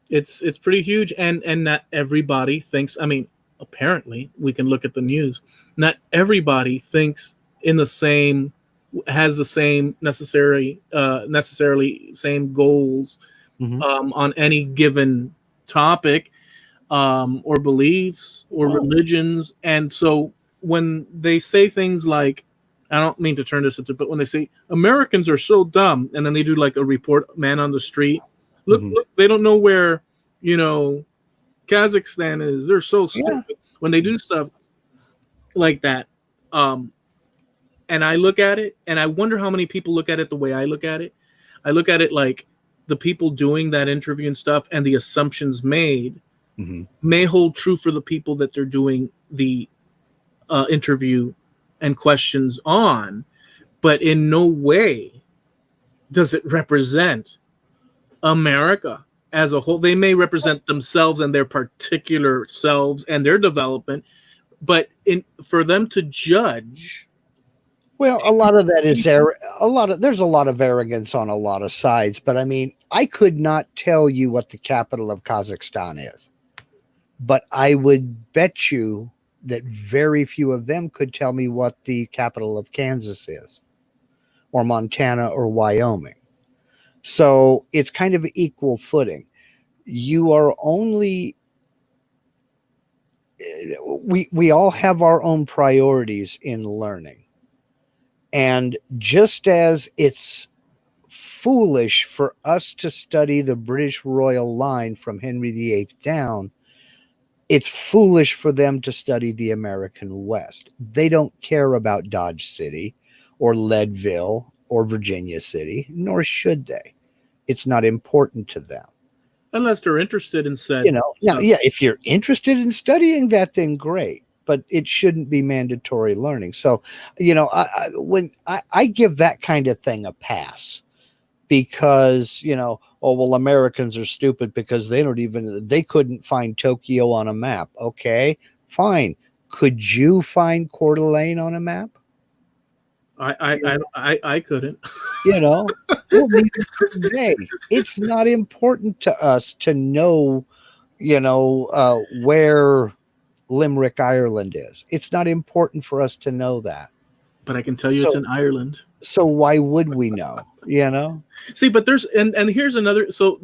It's pretty huge, and not everybody thinks, I mean, apparently we can look at the news. Not everybody thinks has the same necessarily same goals on any given topic or beliefs or religions. And so when they say things like, I don't mean to turn this into, but when they say Americans are so dumb, and then they do like a report, man on the street, look, they don't know where, Kazakhstan is. They're so stupid. Yeah. When they do stuff like that, and I look at it, and I wonder how many people look at it the way I look at it. I look at it like the people doing that interview and stuff, and the assumptions made may hold true for the people that they're doing the interview and questions on, but in no way does it represent America as a whole. They may represent themselves and their particular selves and their development, but for them to judge. Well, a lot of that is there's a lot of arrogance on a lot of sides, but I mean, I could not tell you what the capital of Kazakhstan is, but I would bet you that very few of them could tell me what the capital of Kansas is, or Montana, or Wyoming. So it's kind of equal footing. You are only, we all have our own priorities in learning. And just as it's foolish for us to study the British royal line from Henry VIII down, it's foolish for them to study the American West. They don't care about Dodge City or Leadville or Virginia City, nor should they. It's not important to them. Unless they're interested in said. Now, if you're interested in studying that, then great. But it shouldn't be mandatory learning. So, when I give that kind of thing a pass, because, Americans are stupid because they couldn't find Tokyo on a map. Okay, fine. Could you find Coeur d'Alene on a map? I couldn't. Well, neither could they. It's not important to us to know, where Limerick, Ireland is. It's not important for us to know that. But I can tell you it's in Ireland. So why would we know? See, but there's and here's another. So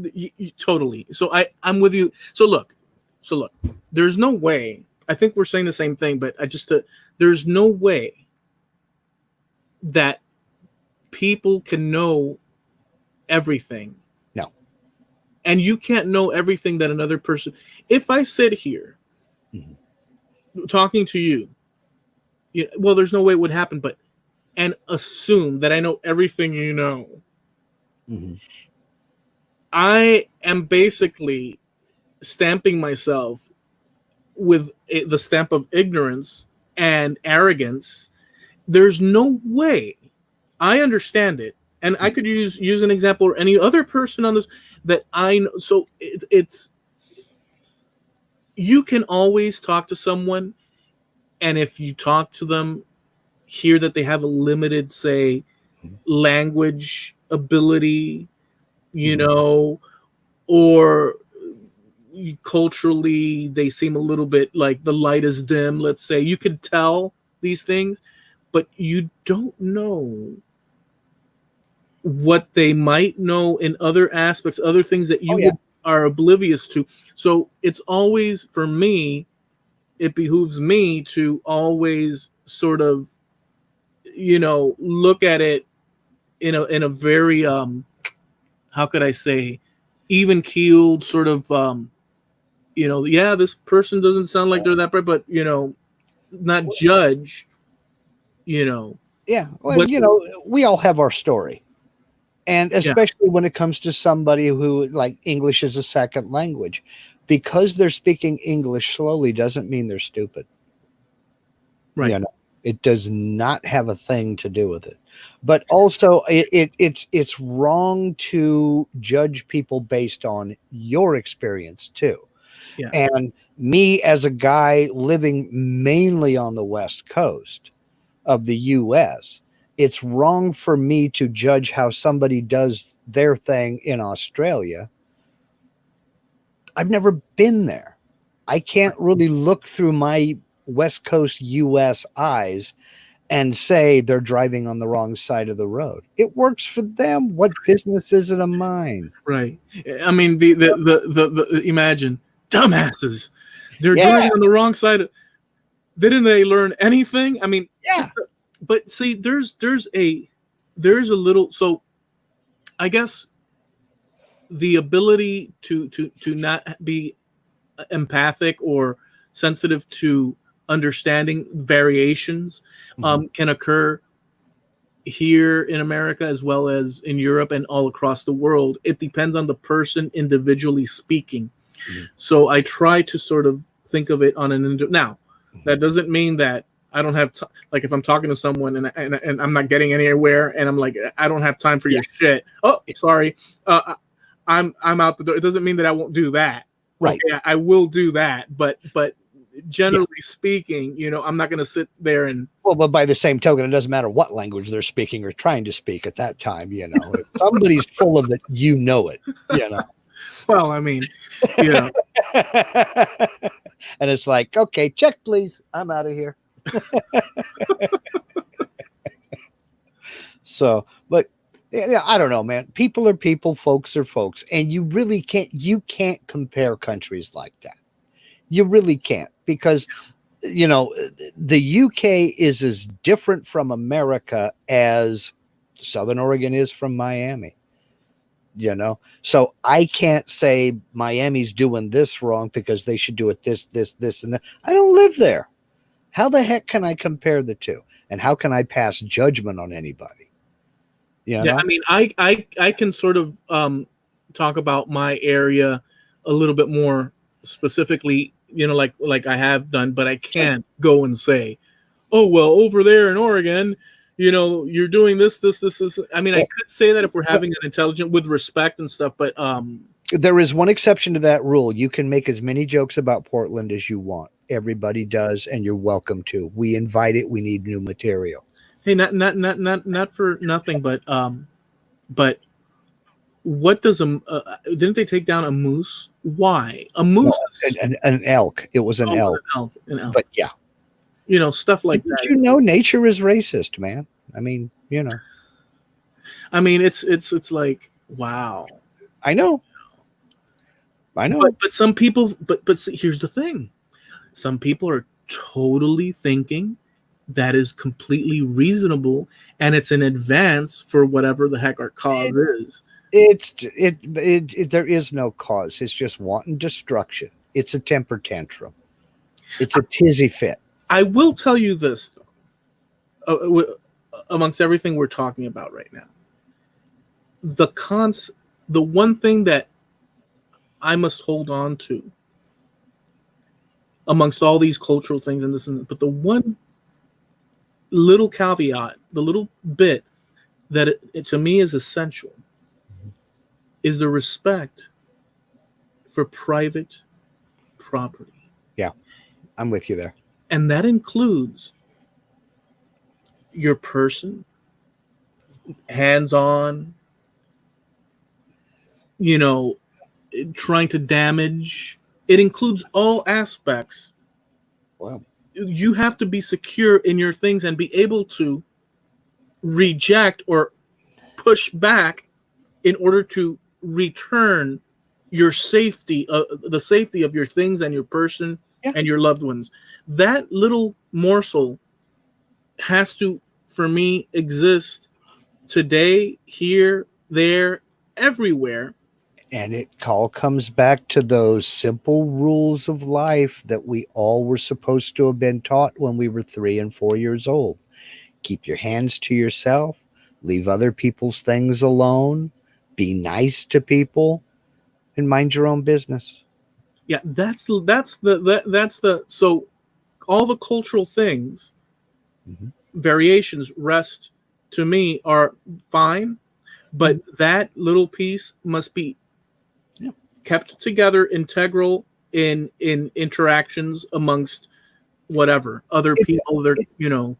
totally. So I'm with you. So look. There's no way. I think we're saying the same thing, but there's no way that people can know everything. No. And you can't know everything that another person. If I sit here talking to you, well, there's no way it would happen, and assume that I know everything you know. I am basically stamping myself with the stamp of ignorance and arrogance. There's no way. I understand it, and I could use an example or any other person on this that I know. So it's you can always talk to someone, and if you talk to them, hear that they have a limited, say, language ability, you know, or culturally they seem a little bit like the light is dim, let's say. You could tell these things, but you don't know what they might know in other aspects, other things that you are oblivious to. So it's always, for me, it behooves me to always sort of, look at it in a very how could I say, even keeled sort of this person doesn't sound like they're that bright, but not judge, Yeah. Well, we all have our story. And especially when it comes to somebody who, like, English is a second language, because they're speaking English slowly doesn't mean they're stupid. Right. It does not have a thing to do with it. But also it's wrong to judge people based on your experience too. Yeah. And me, as a guy living mainly on the West Coast of the US, it's wrong for me to judge how somebody does their thing in Australia. I've never been there. I can't really look through my West Coast US eyes and say they're driving on the wrong side of the road. It works for them. What business is it of mine? Right. I mean, the imagine dumbasses. They're driving on the wrong side. Didn't they learn anything? I mean, but see, there's a little, so I guess the ability to not be empathic or sensitive to understanding variations can occur here in America as well as in Europe and all across the world. It depends on the person individually speaking. So I try to sort of think of it on now. That doesn't mean that I don't have like, if I'm talking to someone and I'm not getting anywhere and I'm like, I don't have time for your shit. Oh, sorry. I'm out the door. It doesn't mean that I won't do that. Right. Okay, I will do that, but generally speaking, I'm not going to sit there and. Well, but by the same token, it doesn't matter what language they're speaking or trying to speak at that time. If somebody's full of it, it. Well, I mean, and it's like, okay, check, please. I'm out of here. So, but yeah, I don't know, man. People are people, folks are folks, and you really can't compare countries like that. You really can't, because the UK is as different from America as Southern Oregon is from Miami. So I can't say Miami's doing this wrong because they should do it this, and that. I don't live there. How the heck can I compare the two? And how can I pass judgment on anybody? Yeah, I mean, I can sort of talk about my area a little bit more specifically, like I have done, but I can't go and say, oh, well, over there in Oregon, you're doing this. I mean, I could say that if we're having an intelligent, with respect and stuff, but there is one exception to that rule. You can make as many jokes about Portland as you want. Everybody does, and you're welcome to. We invite it. We need new material. Hey, not for nothing, but what does didn't they take down a moose? Why a moose? No, an elk. It was an elk. An elk. But yeah, stuff like Didn't that. Nature is racist, man. I mean, I mean, it's like, wow. I know. But some people, but see, here's the thing. Some people are totally thinking that is completely reasonable, and it's an advance for whatever the heck our cause is. There is no cause. It's just wanton destruction. It's a temper tantrum. It's a tizzy fit. I will tell you this, though, amongst everything we're talking about right now, the one thing that I must hold on to amongst all these cultural things and this and that. But the one little caveat, the little bit that it to me is essential, is the respect for private property. Yeah, I'm with you there. And that includes your person, hands-on, trying to damage. It includes all aspects. Wow. You have to be secure in your things and be able to reject or push back in order to return your safety, the safety of your things and your person and your loved ones. That little morsel has to, for me, exist today, here, there, everywhere. And it all comes back to those simple rules of life that we all were supposed to have been taught when we were 3 and 4 years old. Keep your hands to yourself, leave other people's things alone, be nice to people, and mind your own business. Yeah, that's the so all the cultural things, variations, rest to me are fine, but that little piece must be kept together, integral in interactions amongst whatever other people, their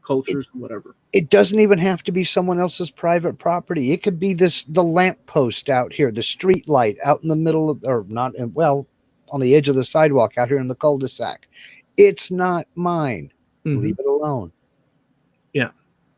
cultures, whatever. It doesn't even have to be someone else's private property. It could be the lamp post out here, the street light out in the middle of, or not, well, on the edge of the sidewalk out here in the cul-de-sac. It's not mine. Leave it alone. Yeah.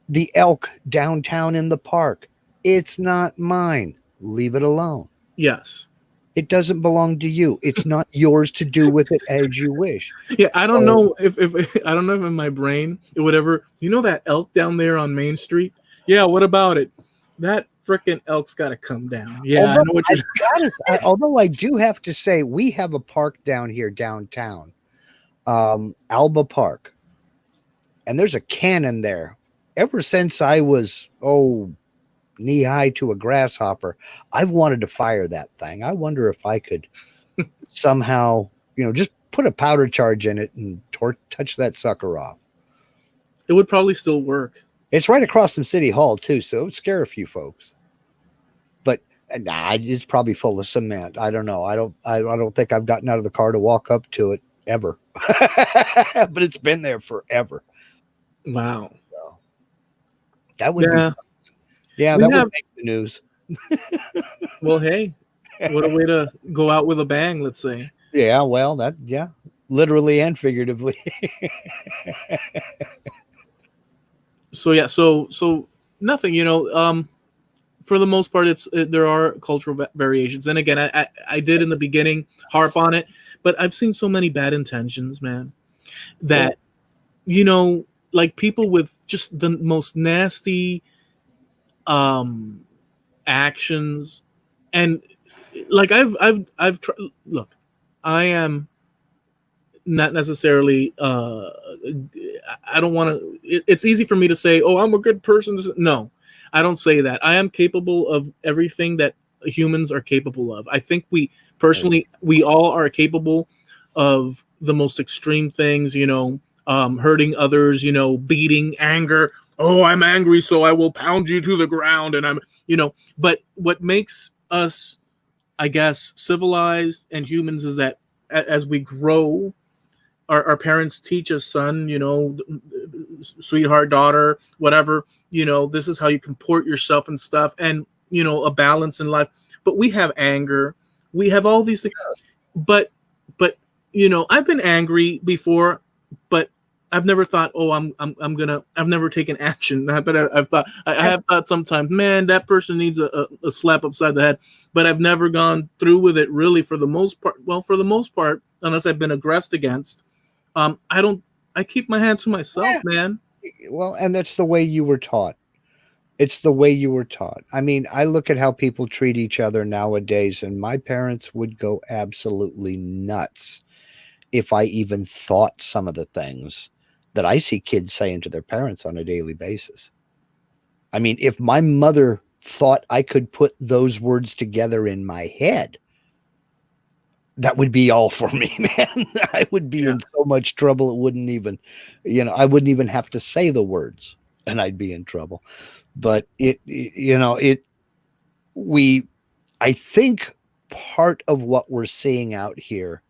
The elk downtown in the park. It's not mine. Leave it alone. Yes. It doesn't belong to you. It's not yours to do with it as you wish. Yeah, I don't know if I don't know if in my brain it would ever. That elk down there on Main Street? Yeah, what about it? That freaking elk's got to come down. Yeah, although I know what you're. Although I do have to say, we have a park down here downtown, Alba Park, and there's a cannon there. Ever since I was knee high to a grasshopper, I've wanted to fire that thing. I wonder if I could somehow, just put a powder charge in it and touch that sucker off. It would probably still work. It's right across from City Hall too, so it would scare a few folks. But it's probably full of cement. I don't know. I don't think I've gotten out of the car to walk up to it ever. But it's been there forever. Wow. So, that would be. Yeah, that would make the news. Well, hey, what a way to go out with a bang, let's say. Yeah, well, literally and figuratively. So nothing, for the most part, there are cultural variations. And again, I did in the beginning harp on it, but I've seen so many bad intentions, man, that, like people with just the most nasty actions, and like I've tried. Look, I am not necessarily I don't want to. It's easy for me to say, oh, I'm a good person. No, I don't say that. I am capable of everything that humans are capable of. I think we all are capable of the most extreme things, hurting others, beating, anger. Oh, I'm angry, so I will pound you to the ground. And I'm, but what makes us, I guess, civilized and humans is that as we grow, our parents teach us, son, sweetheart, daughter, whatever, this is how you comport yourself and stuff, and, a balance in life. But we have anger. We have all these things. But I've been angry before, but I've never thought, oh, I've never taken action. But I have thought sometimes, man, that person needs a slap upside the head. But I've never gone through with it really for the most part. Well, for the most part, unless I've been aggressed against, I keep my hands to myself, man. Well, and that's the way you were taught. It's the way you were taught. I mean, I look at how people treat each other nowadays, and my parents would go absolutely nuts if I even thought some of the things that I see kids saying to their parents on a daily basis. I mean, if my mother thought I could put those words together in my head, that would be all for me, man. I would be in so much trouble. It wouldn't even, I wouldn't even have to say the words and I'd be in trouble. But I think part of what we're seeing out here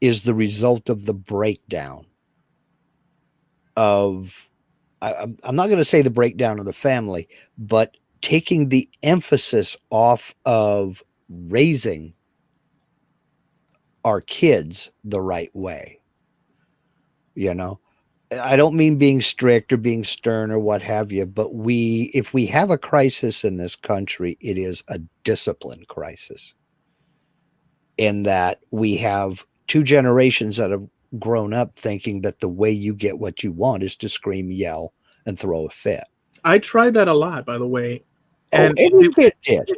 is the result of the breakdown of, I'm not going to say the breakdown of the family, but taking the emphasis off of raising our kids the right way. I don't mean being strict or being stern or what have you, but if we have a crisis in this country, it is a discipline crisis, in that we have two generations that have grown up thinking that the way you get what you want is to scream, yell, and throw a fit. I tried that a lot, by the way. And every kid did.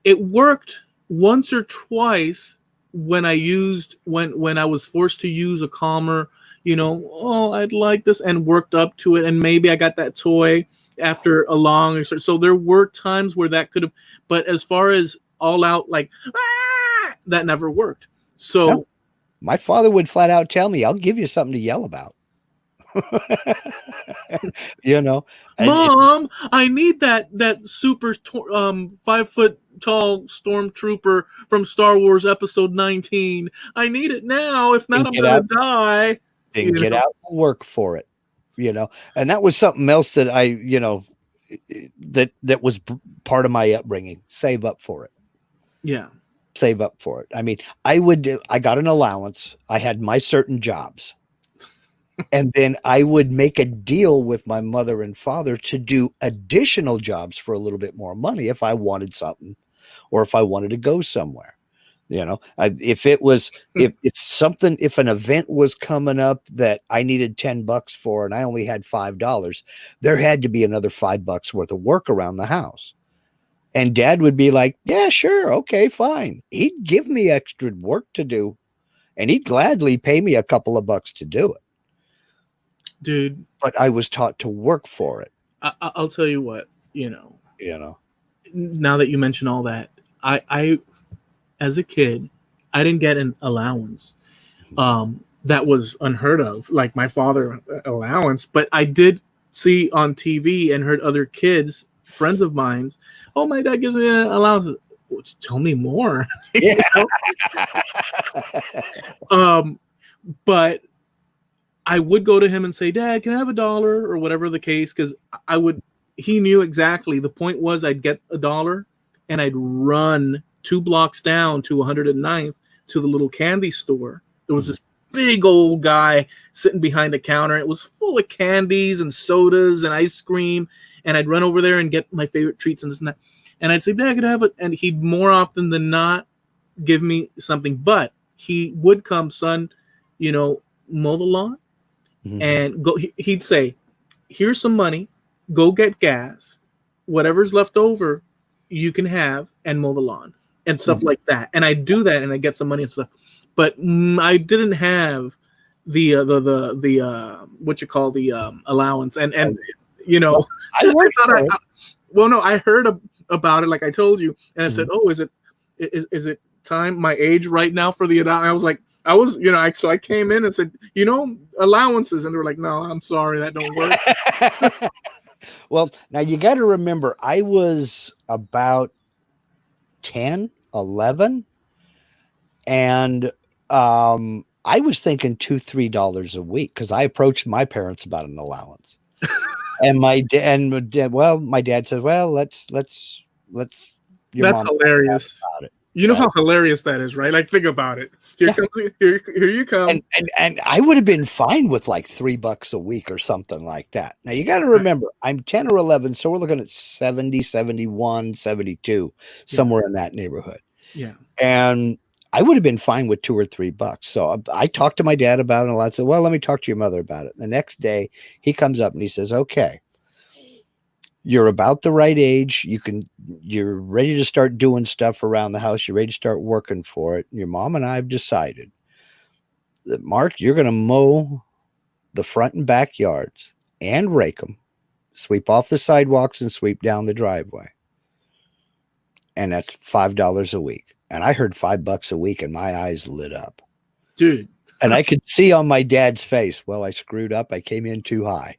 It worked once or twice when I was forced to use a calmer, I'd like this, and worked up to it, and maybe I got that toy after a long, so there were times where that could have, but as far as all out, like, that never worked. So no. My father would flat out tell me, I'll give you something to yell about. Mom, I need that super 5 foot tall stormtrooper from Star Wars Episode 19. I need it now. If not, I'm gonna die. Then get out and work for it. And that was something else that I, that was part of my upbringing. Save up for it. Yeah. Save up for it. I mean, I got an allowance. I had my certain jobs. And then I would make a deal with my mother and father to do additional jobs for a little bit more money if I wanted something, or if I wanted to go somewhere. If an event was coming up that I needed $10 for and I only had $5, there had to be another $5 worth of work around the house. And Dad would be like, yeah, sure. Okay, fine. He'd give me extra work to do, and he'd gladly pay me a couple of bucks to do it. Dude, but I was taught to work for it. I'll tell you what, now that you mention all that, I as a kid, I didn't get an allowance. That was unheard of, like my father allowance, but I did see on TV and heard other kids, friends of mine's, oh, my dad gives me an allowance. Well, tell me more. Yeah. But I would go to him and say, Dad, can I have $1 or whatever the case? Because he knew exactly. The point was I'd get $1 and I'd run 2 blocks down to 109th to the little candy store. There was this big old guy sitting behind the counter. It was full of candies and sodas and ice cream. And I'd run over there and get my favorite treats and this and that. And I'd say, Dad, could I have it? And he'd more often than not give me something. But he would come, son, mow the lawn. And go. He'd say, here's some money, go get gas, whatever's left over you can have, and mow the lawn and stuff like that. And I do that and I get some money and stuff, but I didn't have the allowance and I worked for it. I heard about it, like I told you, and I said, oh, is it time, my age right now for the allowance? So I came in and said, allowances, and they're like, no, I'm sorry, that don't work. Well, now you got to remember, I was about 10, 11, and I was thinking $2-3 a week, because I approached my parents about an allowance. And my dad said, well, let's that's hilarious. About it. You know how hilarious that is, right? Like, think about it. Here you come. And I would have been fine with like $3 a week or something like that. Now you got to remember, I'm 10 or 11, so we're looking at 70, 71, 72, somewhere in that neighborhood. Yeah. And I would have been fine with $2 or $3. So I talked to my dad about it, and I said, well, let me talk to your mother about it. The next day he comes up and he says, okay, you're about the right age. You're ready to start doing stuff around the house. You're ready to start working for it. Your mom and I have decided that, Mark, you're going to mow the front and back yards and rake them, sweep off the sidewalks, and sweep down the driveway. and that's $5 a week. And I heard $5 a week, and my eyes lit up, dude. And I could see on my dad's face, well, I screwed up. I came in too high.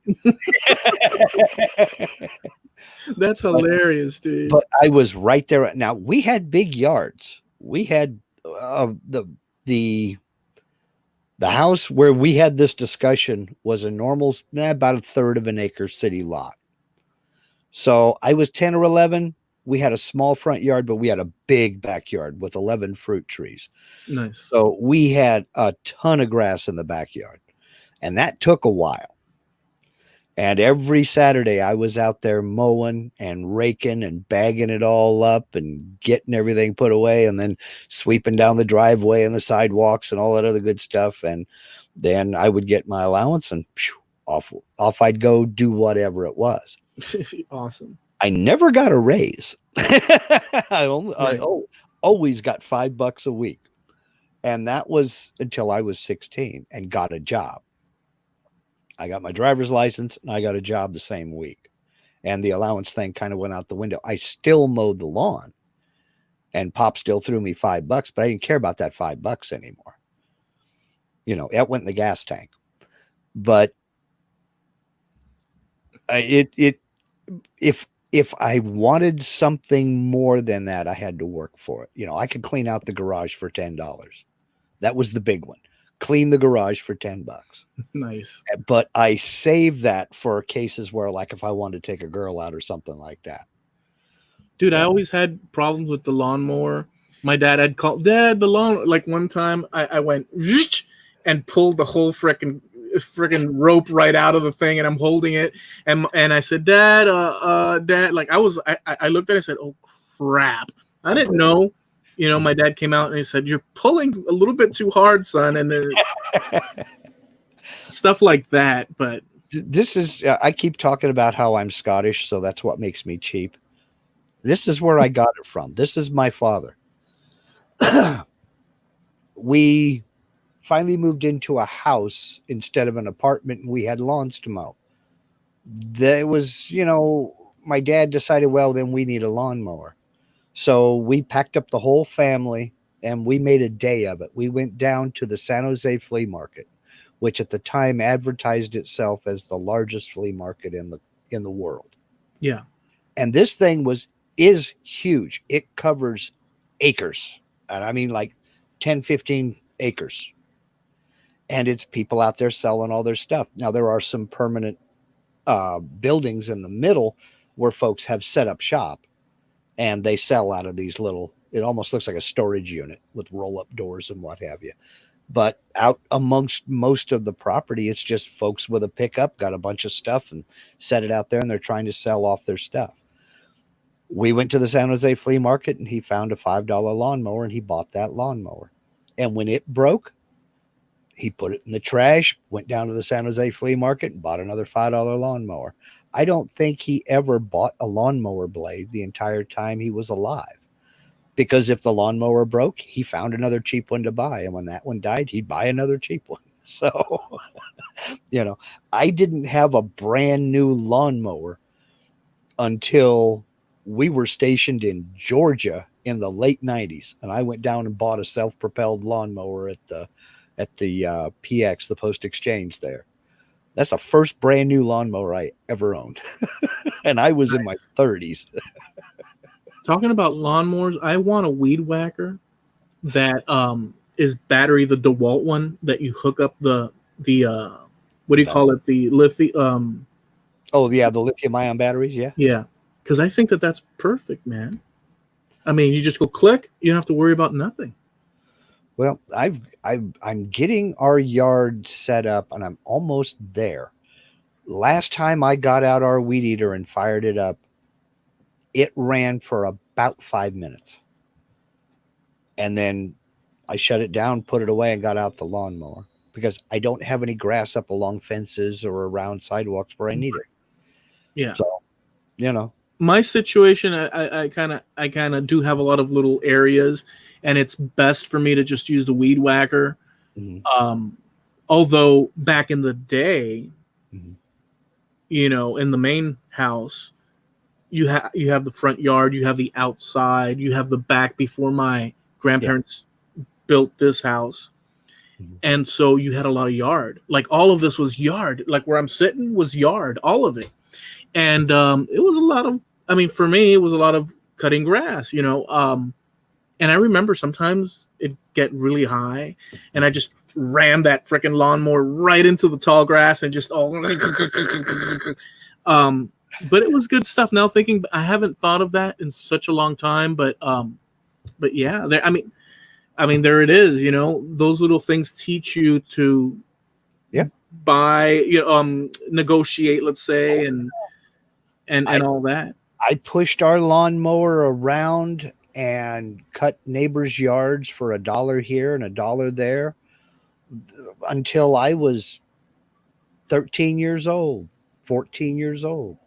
That's hilarious, dude. But I was right there. Now, we had big yards. We had the house where we had this discussion was a normal, about a third of an acre city lot. So I was 10 or 11. We had a small front yard, but we had a big backyard with 11 fruit trees. Nice. So we had a ton of grass in the backyard, and that took a while. And every Saturday I was out there mowing and raking and bagging it all up and getting everything put away, and then sweeping down the driveway and the sidewalks and all that other good stuff. And then I would get my allowance, and off I'd go do whatever it was. Awesome. I never got a raise. I always got $5 a week. And that was until I was 16 and got a job. I got my driver's license and I got a job the same week. And the allowance thing kind of went out the window. I still mowed the lawn, and Pop still threw me $5, but I didn't care about that $5 anymore. You know, it went in the gas tank. But if I wanted something more than that, I had to work for it. You know, I could clean out the garage for $10. That was the big one. Clean the garage for $10. Nice. But I saved that for cases where, like, if I wanted to take a girl out or something like that. Dude, I always had problems with the lawnmower. My dad had called, Dad, the lawn. Like one time I went and pulled the whole freaking rope right out of the thing, and I'm holding it. And I said, Dad, like I looked at it and said, oh crap. I didn't know. You know, my dad came out and he said, you're pulling a little bit too hard, son. And then stuff like that. But this is, I keep talking about how I'm Scottish, so that's what makes me cheap. This is where I got it from. This is my father. We finally moved into a house instead of an apartment, and we had lawns to mow. There was, you know, my dad decided, well, then we need a lawnmower. So we packed up the whole family and we made a day of it. We went down to the San Jose flea market, which at the time advertised itself as the largest flea market in the world. Yeah. And this thing is huge. It covers acres. And I mean like 10, 15 acres. And it's people out there selling all their stuff. Now there are some permanent buildings in the middle where folks have set up shop. And they sell out of these little, it almost looks like a storage unit with roll-up doors and what have you. But out amongst most of the property, it's just folks with a pickup, got a bunch of stuff and set it out there, and they're trying to sell off their stuff. We went to the San Jose flea market, and he found a $5 lawnmower, and he bought that lawnmower. And when it broke, he put it in the trash, went down to the San Jose flea market and bought another $5 lawnmower. I don't think he ever bought a lawnmower blade the entire time he was alive, because if the lawnmower broke, he found another cheap one to buy. And when that one died, he'd buy another cheap one. So, you know, I didn't have a brand new lawnmower until we were stationed in Georgia in the late 90s. And I went down and bought a self-propelled lawnmower at the PX, the Post Exchange there. That's the first brand new lawnmower I ever owned. And I was in my 30s. Talking about lawnmowers, I want a weed whacker that is battery, the DeWalt one that you hook up the what do you call it? The lithium. Oh yeah, the lithium ion batteries. Yeah. Yeah. Because I think that's perfect, man. I mean, you just go click, you don't have to worry about nothing. Well, I'm getting our yard set up, and I'm almost there. Last time I got out our weed eater and fired it up, it ran for about 5 minutes. And then I shut it down, put it away, and got out the lawnmower, because I don't have any grass up along fences or around sidewalks where I need it. Yeah. So, you know. My situation, I kind of do have a lot of little areas, and it's best for me to just use the weed whacker. Mm-hmm. Although back in the day, mm-hmm. you know, in the main house, you have the front yard, you have the outside, you have the back before my grandparents built this house. Mhm. And so you had a lot of yard. Like all of this was yard. Like where I'm sitting was yard, all of it. And it was a lot of, I mean, for me, it was a lot of cutting grass, and I remember sometimes it'd get really high and I just ram that freaking lawnmower right into the tall grass and just all but it was good stuff. Now thinking, I haven't thought of that in such a long time, but yeah, there, I mean, there it is, those little things teach you to Yeah. buy, negotiate, let's say, and all that. I pushed our lawnmower around and cut neighbors' yards for $1 here and $1 there until I was 13 years old, 14 years old.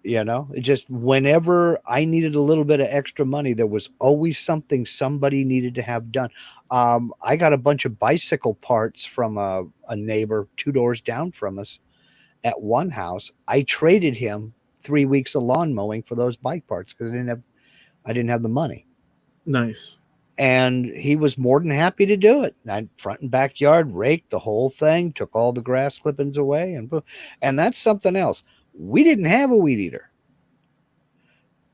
It just whenever I needed a little bit of extra money, there was always something somebody needed to have done. I got a bunch of bicycle parts from a neighbor 2 doors down from us at one house. I traded him 3 weeks of lawn mowing for those bike parts because I didn't have the money. Nice. And he was more than happy to do it. I front and backyard raked the whole thing, took all the grass clippings away, and that's something else. We didn't have a weed eater.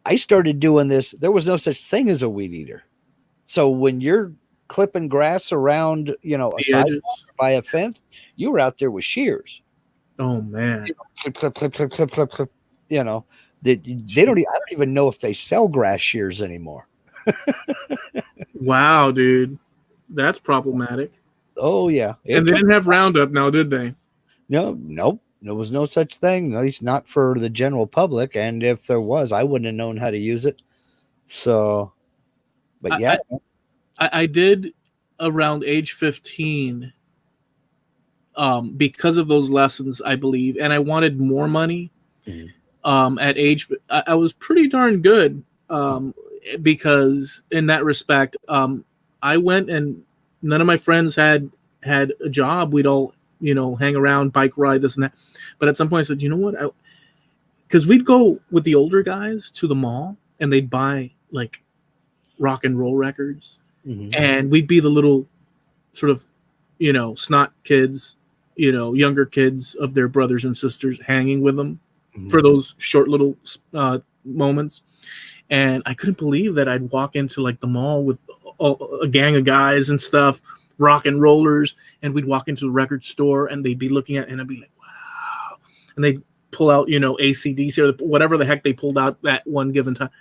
I started doing this. There was no such thing as a weed eater. So when you're clipping grass around, a sidewalk by a fence, you were out there with shears. Oh man. Clip, clip, clip, clip, clip, clip, clip. They don't. I don't even know if they sell grass shears anymore. Wow, dude, that's problematic. Oh yeah, and they didn't have Roundup now, did they? No, nope. There was no such thing, at least not for the general public. And if there was, I wouldn't have known how to use it. So, but yeah, I did around age 15. Because of those lessons, I believe, and I wanted more money. Mm-hmm. At age, I was pretty darn good. Because in that respect, I went and none of my friends had a job. We'd all, hang around, bike ride, this and that. But at some point I said, you know what? Because we'd go with the older guys to the mall and they'd buy like rock and roll records. Mm-hmm. And we'd be the little sort of, snot kids, younger kids of their brothers and sisters hanging with them for those short little moments. And I couldn't believe that I'd walk into like the mall with a gang of guys and stuff, rock and rollers, and we'd walk into the record store and they'd be looking at it and I'd be like, wow. And they'd pull out, AC/DC or whatever the heck they pulled out that one given time.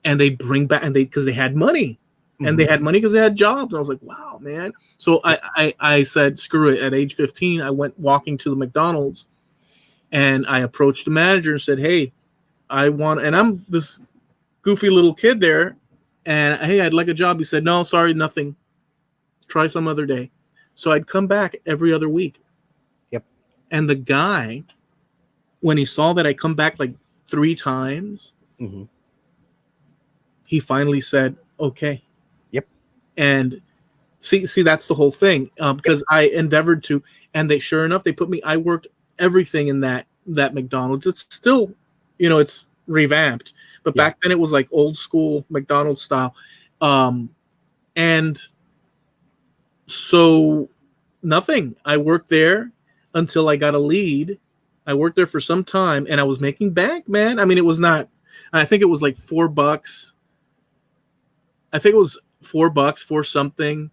And they bring back, and because they had money. And they had money because they had jobs. And I was like, wow, man. So I said, screw it. At age 15, I went walking to the McDonald's and I approached the manager and said, hey, and I'm this goofy little kid there. And hey, I'd like a job. He said, no, sorry, nothing. Try some other day. So I'd come back every other week. Yep. And the guy, when he saw that I come back like 3 times, he finally said, okay. And see, that's the whole thing. Because I endeavored to, and sure enough, they put me. I worked everything in that McDonald's. It's still, it's revamped, but back then it was like old school McDonald's style. And so nothing. I worked there until I got a lead. I worked there for some time, and I was making bank, man. I mean, it was not. I think it was like $4. I think it was $4 for something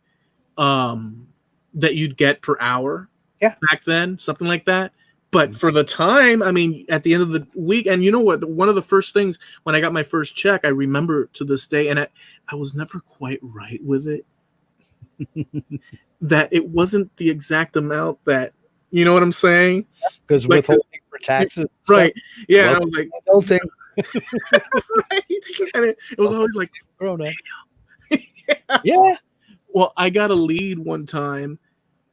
that you'd get per hour back then, something like that. But for the time, I mean, at the end of the week, and you know what? One of the first things when I got my first check, I remember to this day, and I was never quite right with it, that it wasn't the exact amount that, you know what I'm saying? Because withholding for taxes. Right. Yeah. I was like, withholding. Right. And it was always like, yeah. Well, I got a lead one time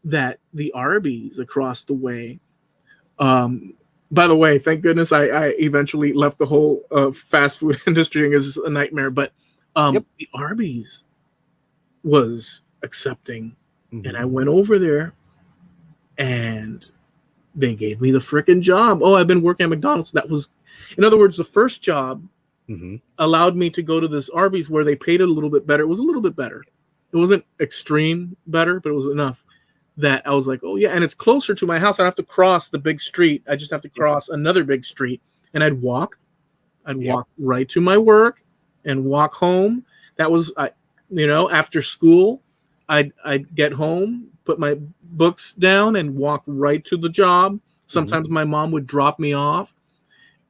that the Arby's across the way. By the way, thank goodness I eventually left the whole fast food industry. It was a nightmare, but the Arby's was accepting, and I went over there, and they gave me the frickin' job. Oh, I've been working at McDonald's. That was In other words, the first job Mm-hmm. allowed me to go to this Arby's where they paid it a little bit better. It was a little bit better. It wasn't extreme better, but it was enough that I was like, oh yeah, and it's closer to my house. I don't have to cross the big street. I just have to cross another big street, and I'd walk right to my work and walk home. That was, after school, I'd get home, put my books down, and walk right to the job. Sometimes my mom would drop me off.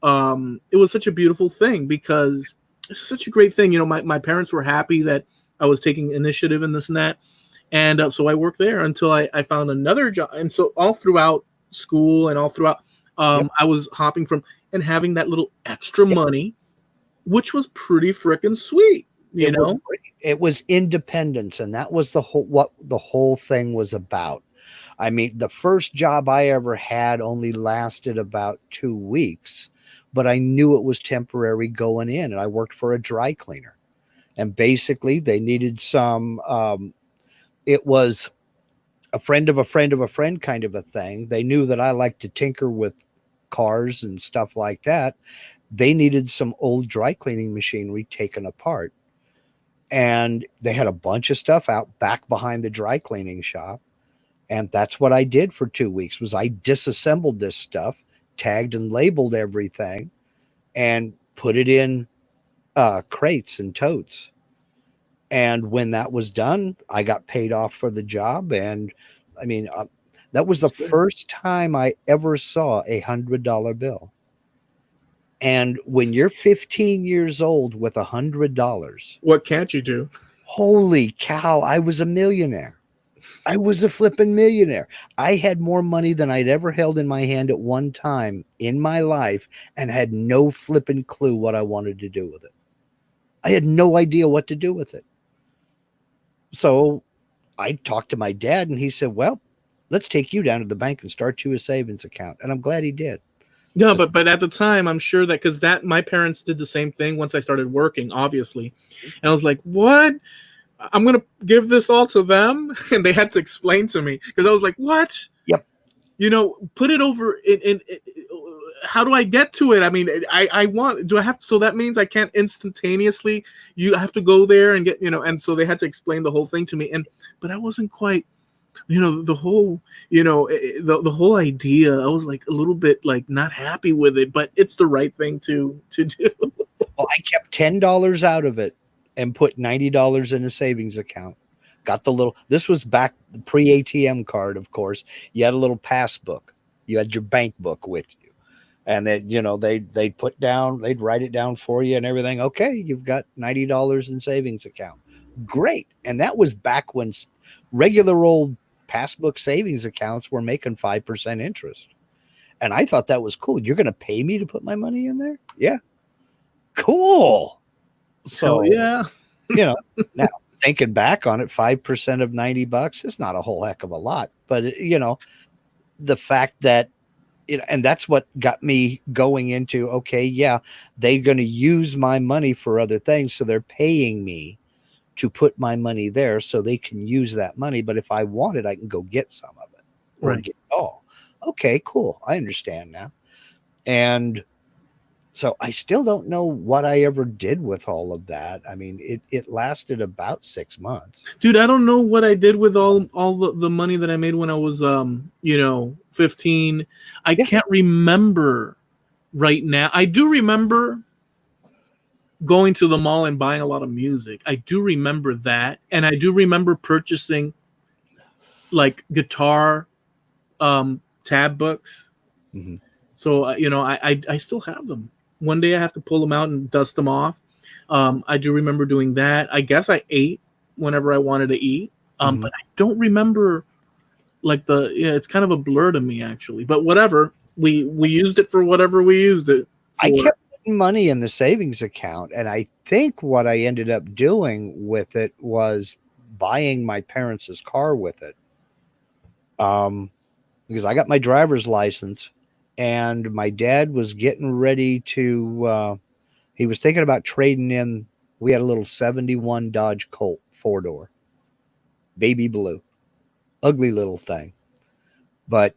It was such a beautiful thing because it's such a great thing. My parents were happy that I was taking initiative in this and that. And so I worked there until I found another job. And so all throughout school and all throughout, I was hopping from and having that little extra money, which was pretty freaking sweet. It was independence, and that was what the whole thing was about. I mean, the first job I ever had only lasted about 2 weeks, but I knew it was temporary going in, and I worked for a dry cleaner. And basically, they needed some. It was a friend of a friend of a friend kind of a thing. They knew that I liked to tinker with cars and stuff like that. They needed some old dry cleaning machinery taken apart. And they had a bunch of stuff out back behind the dry cleaning shop. And that's what I did for 2 weeks was I disassembled this stuff, tagged and labeled everything, and put it in crates and totes. And when that was done, I got paid off for the job. And I mean, that was the first time I ever saw $100 bill. And when you're 15 years old with $100, what can't you do? Holy cow, I was a millionaire. I was a flipping millionaire. I had more money than I'd ever held in my hand at one time in my life and had no flipping clue what I wanted to do with it. I had no idea what to do with it. So I talked to my dad and he said, well, let's take you down to the bank and start you a savings account. And I'm glad he did. No, but at the time, I'm sure that because my parents did the same thing once I started working, obviously. And I was like, what? I'm going to give this all to them? And they had to explain to me because I was like, what? Yep. Put it over in how do I get to it? I mean, so that means I can't instantaneously, you have to go there and get, and so they had to explain the whole thing to me. But I wasn't quite, the whole, the whole idea, I was like a little bit like not happy with it, but it's the right thing to do. Well, I kept $10 out of it and put $90 in a savings account. Got this was back pre-ATM card, of course. You had a little passbook. You had your bank book with you. And then, they'd write it down for you and everything. Okay, you've got $90 in savings account. Great. And that was back when regular old passbook savings accounts were making 5% interest. And I thought that was cool. You're going to pay me to put my money in there? Yeah. Cool. So, yeah. Now thinking back on it, 5% of $90 is not a whole heck of a lot. But, the fact that, and that's what got me going into, okay, yeah, they're going to use my money for other things. So they're paying me to put my money there so they can use that money. But if I want it, I can go get some of it or Right. get it all. Okay, cool. I understand now. And so I still don't know what I ever did with all of that. I mean, it lasted about 6 months. Dude, I don't know what I did with all the money that I made when I was 15. I can't remember right now. I do remember going to the mall and buying a lot of music. I do remember that. And I do remember purchasing like guitar tab books. Mm-hmm. So, I still have them. One day I have to pull them out and dust them off. I do remember doing that. I guess I ate whenever I wanted to eat. But I don't remember it's kind of a blur to me actually, but whatever. We used it for whatever we used it for. I kept putting money in the savings account. And I think what I ended up doing with it was buying my parents' car with it. Because I got my driver's license and my dad was getting ready to, he was thinking about trading in. We had a little 71 Dodge Colt 4-door, baby blue, ugly little thing. But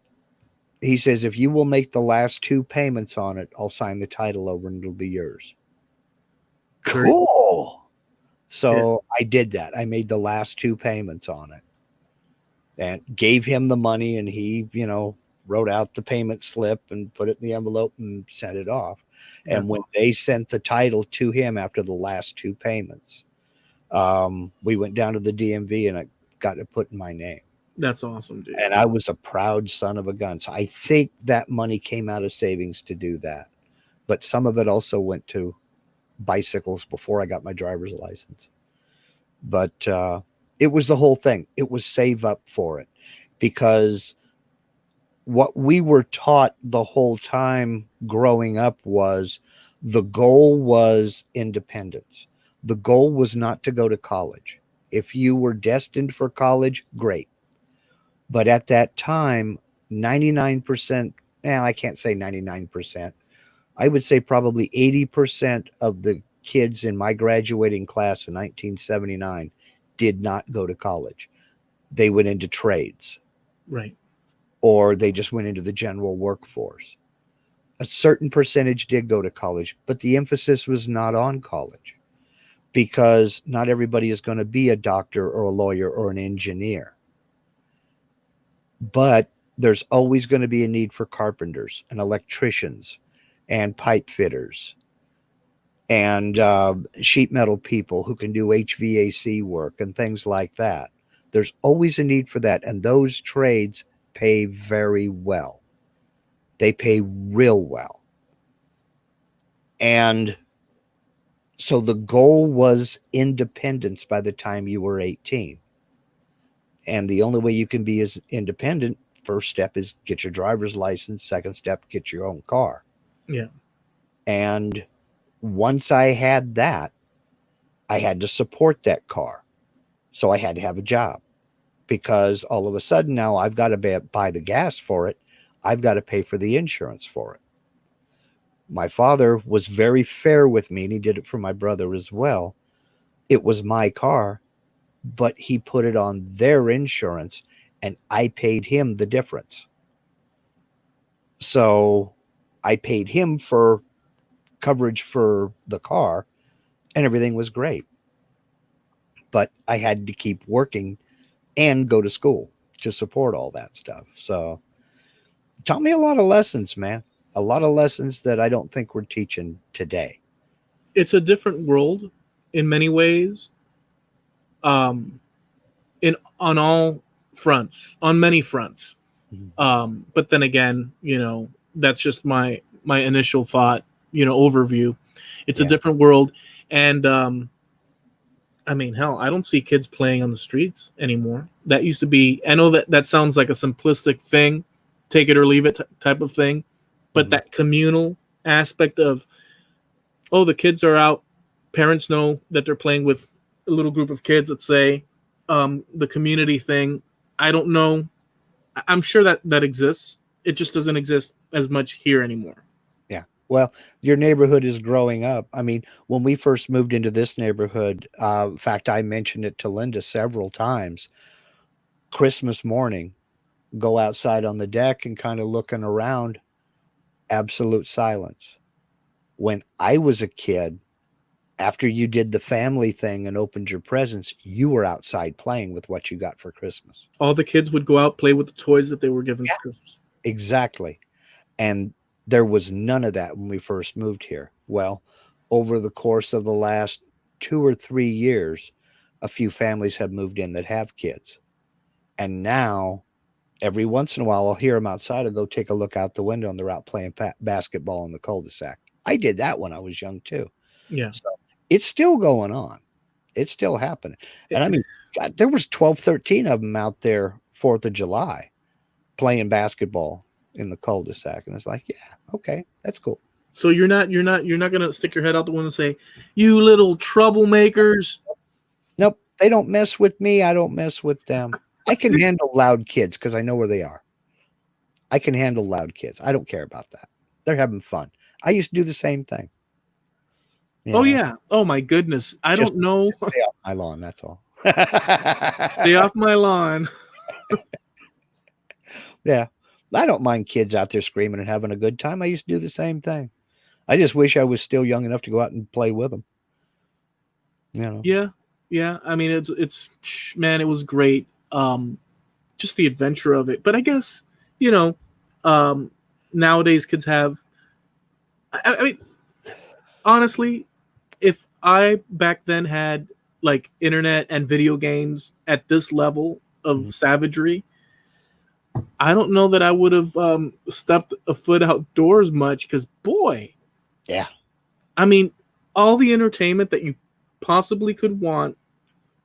He says, if you will make the last 2 payments on it, I'll sign the title over and it'll be yours. Very- Cool. So I did that. I made the last 2 payments on it and gave him the money, and he, wrote out the payment slip and put it in the envelope and sent it off. And when they sent the title to him after the last 2 payments, we went down to the DMV and I got it put in my name. That's awesome, dude. And I was a proud son of a gun. So I think that money came out of savings to do that. But some of it also went to bicycles before I got my driver's license. But it was the whole thing. It was save up for it, because what we were taught the whole time growing up was the goal was independence. The goal was not to go to college. If you were destined for college, great. But at that time, 99%, I can't say 99%. I would say probably 80% of the kids in my graduating class in 1979 did not go to college. They went into trades. Right. Or they just went into the general workforce. A certain percentage did go to college, but the emphasis was not on college, because not everybody is going to be a doctor or a lawyer or an engineer. But there's always going to be a need for carpenters and electricians and pipe fitters and sheet metal people who can do HVAC work and things like that. There's always a need for that. And those trades pay very well. They pay real well. And so the goal was independence by the time you were 18. And the only way you can be as independent, first step is get your driver's license. Second step, get your own car. Yeah. And once I had that, I had to support that car. So I had to have a job, because all of a sudden now I've got to buy the gas for it. I've got to pay for the insurance for it. My father was very fair with me, and he did it for my brother as well. It was my car, but he put it on their insurance, and I paid him the difference. So I paid him for coverage for the car, and everything was great. But I had to keep working and go to school to support all that stuff. So it taught me a lot of lessons, man. A lot of lessons that I don't think we're teaching today. It's a different world in many ways. On all fronts, on many fronts. Mm-hmm. But then again, that's just my initial thought, overview. It's a different world. And I mean, hell, I don't see kids playing on the streets anymore. That used to be, I know that sounds like a simplistic thing, take it or leave it type of thing. But that communal aspect of, the kids are out, parents know that they're playing with a little group of kids, let's say, the community thing, I don't know. I'm sure that exists. It just doesn't exist as much here anymore. Yeah. Well, your neighborhood is growing up. I mean, when we first moved into this neighborhood, in fact, I mentioned it to Linda several times. Christmas morning, go outside on the deck and kind of looking around, absolute silence. When I was a kid, after you did the family thing and opened your presents, you were outside playing with what you got for Christmas. All the kids would go out, play with the toys that they were given for Christmas. Exactly. And there was none of that when we first moved here. Well, over the course of the last 2 or 3 years, a few families have moved in that have kids. And now, every once in a while, I'll hear them outside. I'll go take a look out the window, and they're out playing basketball in the cul-de-sac. I did that when I was young, too. Yeah. So it's still going on. It's still happening. And I mean, God, there was 12, 13 of them out there 4th of July playing basketball in the cul-de-sac. And it's like, yeah, okay, that's cool. So you're not gonna stick your head out the window and say, "You little troublemakers." Nope, they don't mess with me. I don't mess with them. I can handle loud kids because I know where they are. I can handle loud kids. I don't care about that. They're having fun. I used to do the same thing. Oh, yeah. Oh, my goodness. I don't know. Stay off my lawn. That's all. Stay off my lawn. Yeah. I don't mind kids out there screaming and having a good time. I used to do the same thing. I just wish I was still young enough to go out and play with them. You know. Yeah, yeah. I mean, it's man, it was great. Just the adventure of it. But I guess you know, um, nowadays kids have. I mean, honestly, if I back then had like internet and video games at this level Mhm. of savagery, I don't know that I would have stepped a foot outdoors much. Because boy, Yeah. I mean, all the entertainment that you possibly could want,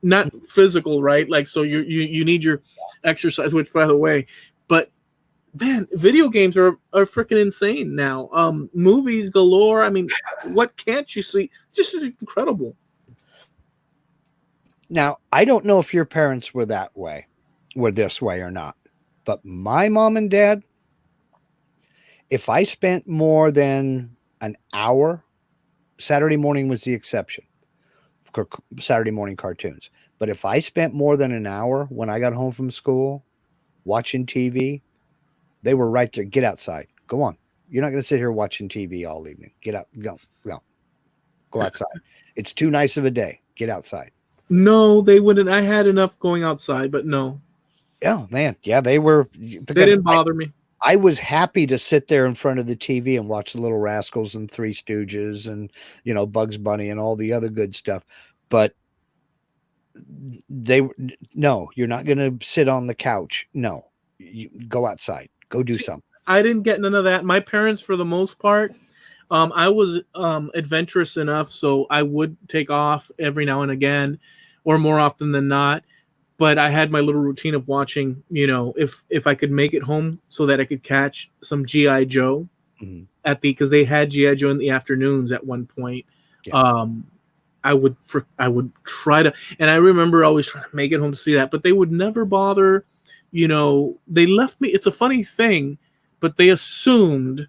not physical, right? Like, so you need your exercise, which by the way, but man, video games are freaking insane now. Movies galore. I mean, what can't you see? Just is incredible. Now, I don't know if your parents were this way or not, but my mom and dad, if I spent more than an hour, Saturday morning was the exception, Saturday morning cartoons. But if I spent more than an hour when I got home from school watching TV, they were right there. Get outside. Go on. You're not going to sit here watching TV all evening. Get out. Go outside. It's too nice of a day. Get outside. No, they wouldn't. I had enough going outside, but no, Oh man, yeah, they were they because didn't bother me. I was happy to sit there in front of the TV and watch the Little Rascals and Three Stooges and Bugs Bunny and all the other good stuff. But no, you're not going to sit on the couch. No, you go outside, go do something. I didn't get none of that. My parents, for the most part, I was adventurous enough, so I would take off every now and again, or more often than not. But I had my little routine of watching, if I could make it home so that I could catch some GI Joe Mhm. because they had GI Joe in the afternoons at one point. Yeah. I would try to, and I remember always trying to make it home to see that, but they would never bother. They left me. It's a funny thing, but they assumed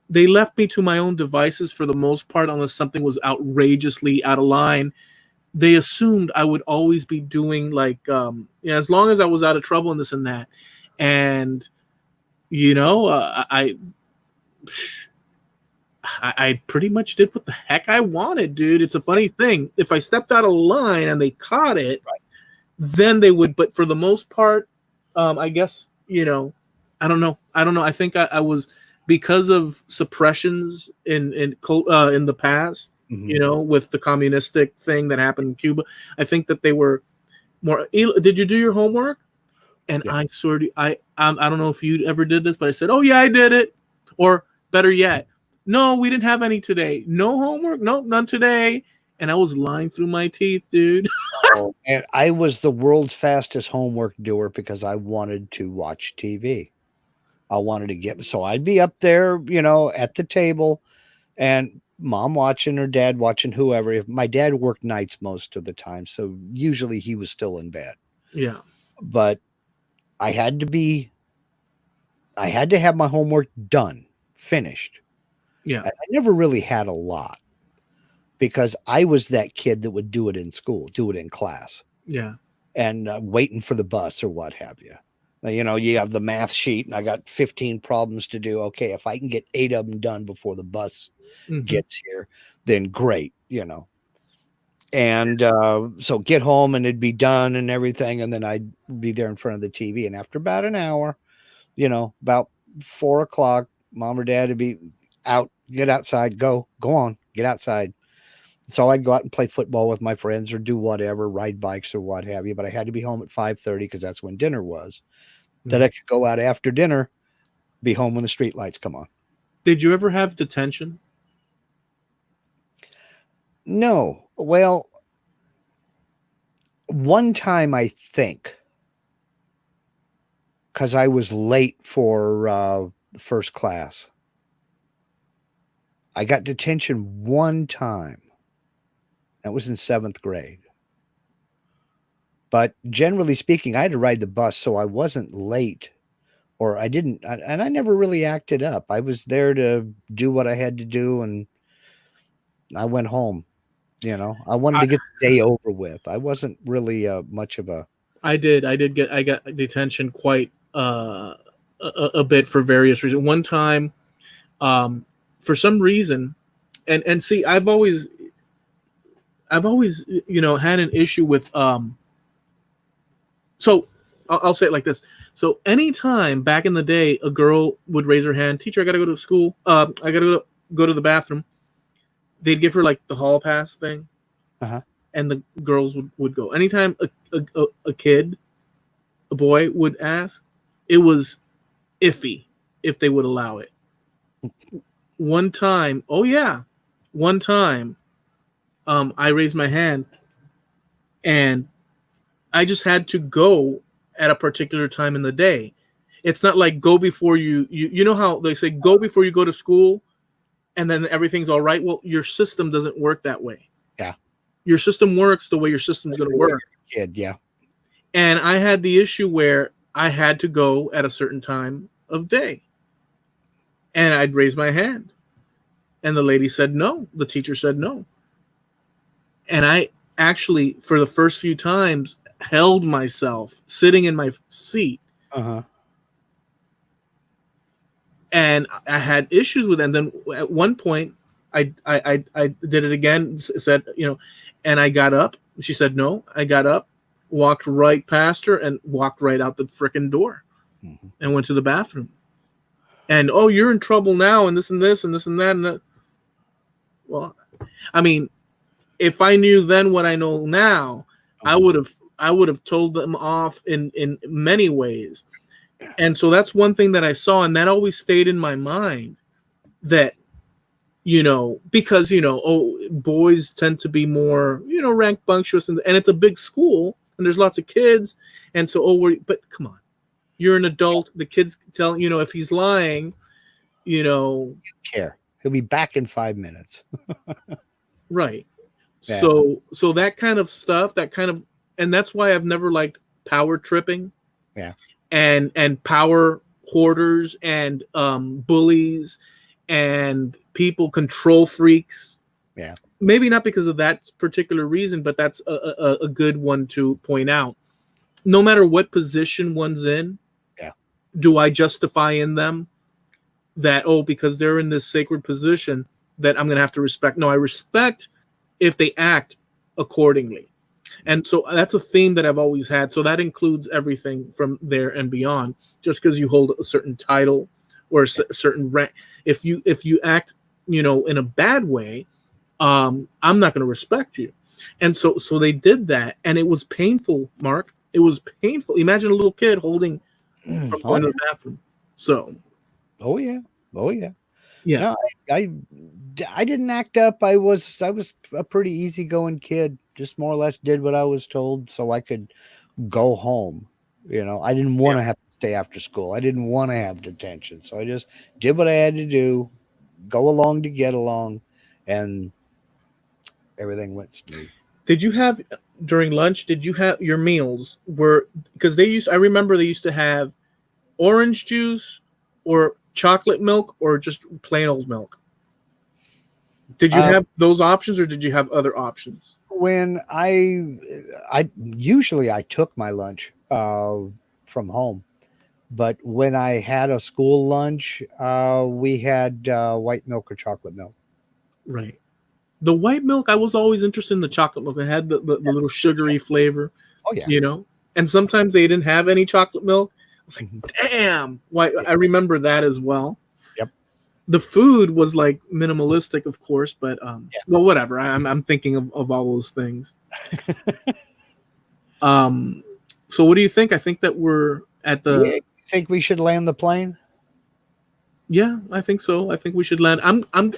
they left me to my own devices for the most part, unless something was outrageously out of line. They assumed I would always be doing like, as long as I was out of trouble and this and that. And, I pretty much did what the heck I wanted, dude. It's a funny thing. If I stepped out of line and they caught it, Right. then they would. But for the most part, I guess, I don't know. I think I was, because of suppressions in the past, Mhm. with the communistic thing that happened in Cuba. I think that they were more. Did you do your homework? And Yeah. I don't know if you ever did this, but I said, "Oh yeah, I did it." Or better yet, "No, we didn't have any today. No homework. Nope, none today." And I was lying through my teeth, dude. Oh, and I was the world's fastest homework doer because I wanted to watch TV. I wanted to so I'd be up there, at the table and mom watching or dad watching, whoever. If my dad worked nights most of the time, so usually he was still in bed. Yeah, But I had to have my homework done, finished. yeah, And I never really had a lot because I was that kid that would do it in school, do it in class, yeah. and waiting for the bus or what have you. You have the math sheet, and I got 15 problems to do. Okay, if I can get 8 of them done before the bus Hmm. gets here, then great. And so get home, and it'd be done and everything, and then I'd be there in front of the TV. And after about an hour, about 4 o'clock, mom or dad would be out. Get outside, go on, get outside. So I'd go out and play football with my friends or do whatever, ride bikes or what have you. But I had to be home at 5:30 because that's when dinner was. That I could go out after dinner, be home when the street lights come on. Did you ever have detention? No. Well, one time I think, because I was late for the first class, I got detention one time. That was in 7th grade. But generally speaking, I had to ride the bus, so I wasn't late, or I didn't, and I never really acted up. I was there to do what I had to do, and I went home. I wanted I, to get the day over with. I wasn't really much of a. I got detention quite a bit for various reasons. One time, for some reason, and see, I've always had an issue with so I'll say it like this. So anytime back in the day a girl would raise her hand, teacher, I gotta go to school, I gotta go to the bathroom, they'd give her like the hall pass thing, and the girls would go. Anytime a kid, a boy would ask, it was iffy if they would allow it. One time, I raised my hand, and I just had to go at a particular time in the day. It's not like go before you know how they say go before you go to school, and then everything's all right. Well, your system doesn't work that way. Yeah. Your system works the way your system's going to work. Kid, yeah. And I had the issue where I had to go at a certain time of day. And I'd raise my hand. And the lady said no. The teacher said no. And I actually, for the first few times, held myself sitting in my seat. And I had issues with it. And then at one point, I did it again, said, and I got up. She said no. I got up, walked right past her, and walked right out the frickin' door and went to the bathroom. And, oh, you're in trouble now, and this and this and this and that. And that. Well, I mean, if I knew then what I know now, I would have told them off in many ways. And so that's one thing that I saw, and that always stayed in my mind, that, because, boys tend to be more, rambunctious, and it's a big school, and there's lots of kids. And so, but come on, you're an adult. The kids tell, if he's lying, care. He'll be back in 5 minutes. Right. Yeah. So that kind of stuff, and that's why I've never liked power tripping. Yeah. And power hoarders and bullies and people, control freaks. Yeah. Maybe not because of that particular reason, but that's a good one to point out. No matter what position one's in, do I justify in them that, because they're in this sacred position that I'm going to have to respect? No, I respect if they act accordingly. And so that's a theme that I've always had. So that includes everything from there and beyond. Just because you hold a certain title or a certain rank, if you act, in a bad way, I'm not going to respect you. And so they did that, and it was painful, Mark. It was painful. Imagine a little kid holding from going to the bathroom. So. Oh yeah. Yeah. No, I didn't act up. I was a pretty easygoing kid. Just more or less did what I was told so I could go home. I didn't want to have to stay after school. I didn't want to have detention. So I just did what I had to do, go along to get along, and everything went smooth. Did you have, during lunch, your meals because I remember they used to have orange juice or chocolate milk or just plain old milk. Did you have those options, or did you have other options? When I usually took my lunch from home, but when I had a school lunch, we had white milk or chocolate milk. Right. The white milk, I was always interested in the chocolate milk. It had the little sugary flavor. Oh yeah. And sometimes they didn't have any chocolate milk. I was like, damn. Why? I remember that as well. Yep. The food was like minimalistic, of course, but well, whatever. I'm thinking of all those things. So what do you think? I think that we're at the. You think we should land the plane? Yeah, I think so. I think we should land.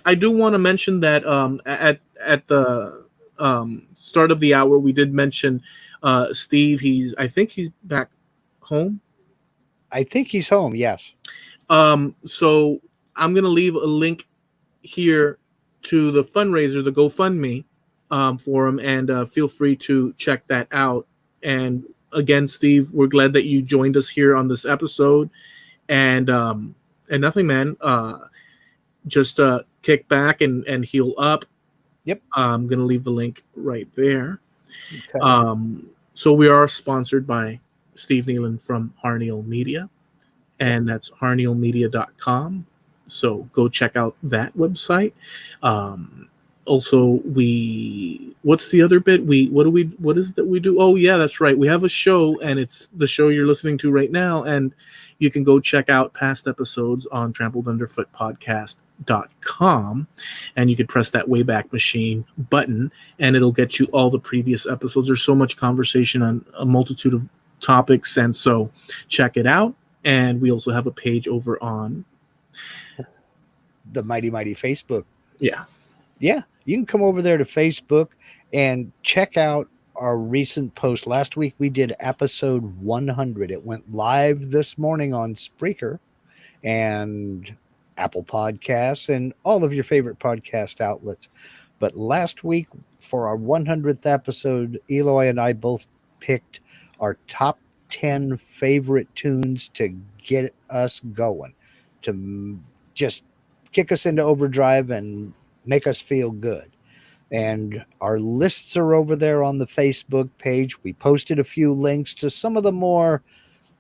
I do want to mention that at the start of the hour we did mention Steve. I think he's back home. I think he's home. Yes. So I'm gonna leave a link here to the fundraiser, the GoFundMe, for him, and feel free to check that out. And again, Steve, we're glad that you joined us here on this episode. And nothing, man. Just kick back and heal up. Yep. I'm gonna leave the link right there. Okay. So we are sponsored by Steve Nealon from Harneal Media. and that's harnealmedia.com. So go check out that website. Also, what's the other bit? What is it that we do? Oh yeah, that's right. We have a show, and it's the show you're listening to right now, and you can go check out past episodes on Trampled Underfoot Podcast.com, and you can press that Wayback Machine button, and it'll get you all the previous episodes. There's so much conversation on a multitude of topics, and so check it out. And we also have a page over on the Mighty Facebook. Yeah, you can come over there to Facebook and check out our recent post. Last week we did episode 100. It went live this morning on Spreaker and Apple Podcasts and all of your favorite podcast outlets. But last week for our 100th episode, Eloy and I both picked our top 10 favorite tunes to get us going, to just kick us into overdrive and make us feel good. And our lists are over there on the Facebook page. We posted a few links to some of the more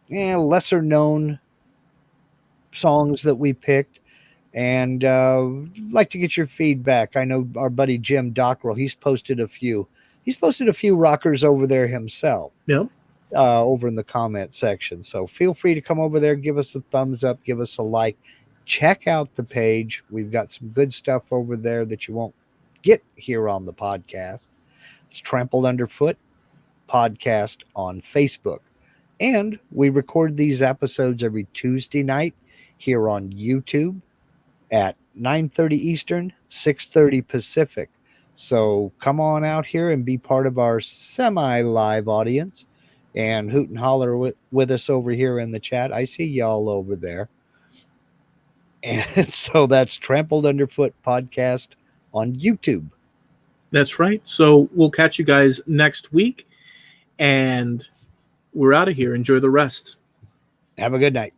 lesser known songs that we picked, and like to get your feedback. I know our buddy Jim Dockrell, he's posted a few rockers over there himself. Yep. Over in the comment section. So feel free to come over there, give us a thumbs up, give us a like. Check out the page. We've got some good stuff over there that you won't get here on the podcast. It's Trampled Underfoot Podcast on Facebook. And we record these episodes every Tuesday night here on YouTube at 9:30 Eastern, 6:30 Pacific. So come on out here and be part of our semi-live audience and hoot and holler with us over here in the chat. I see y'all over there. And so that's Trampled Underfoot Podcast on YouTube. That's right. So we'll catch you guys next week, and we're out of here. Enjoy the rest. Have a good night.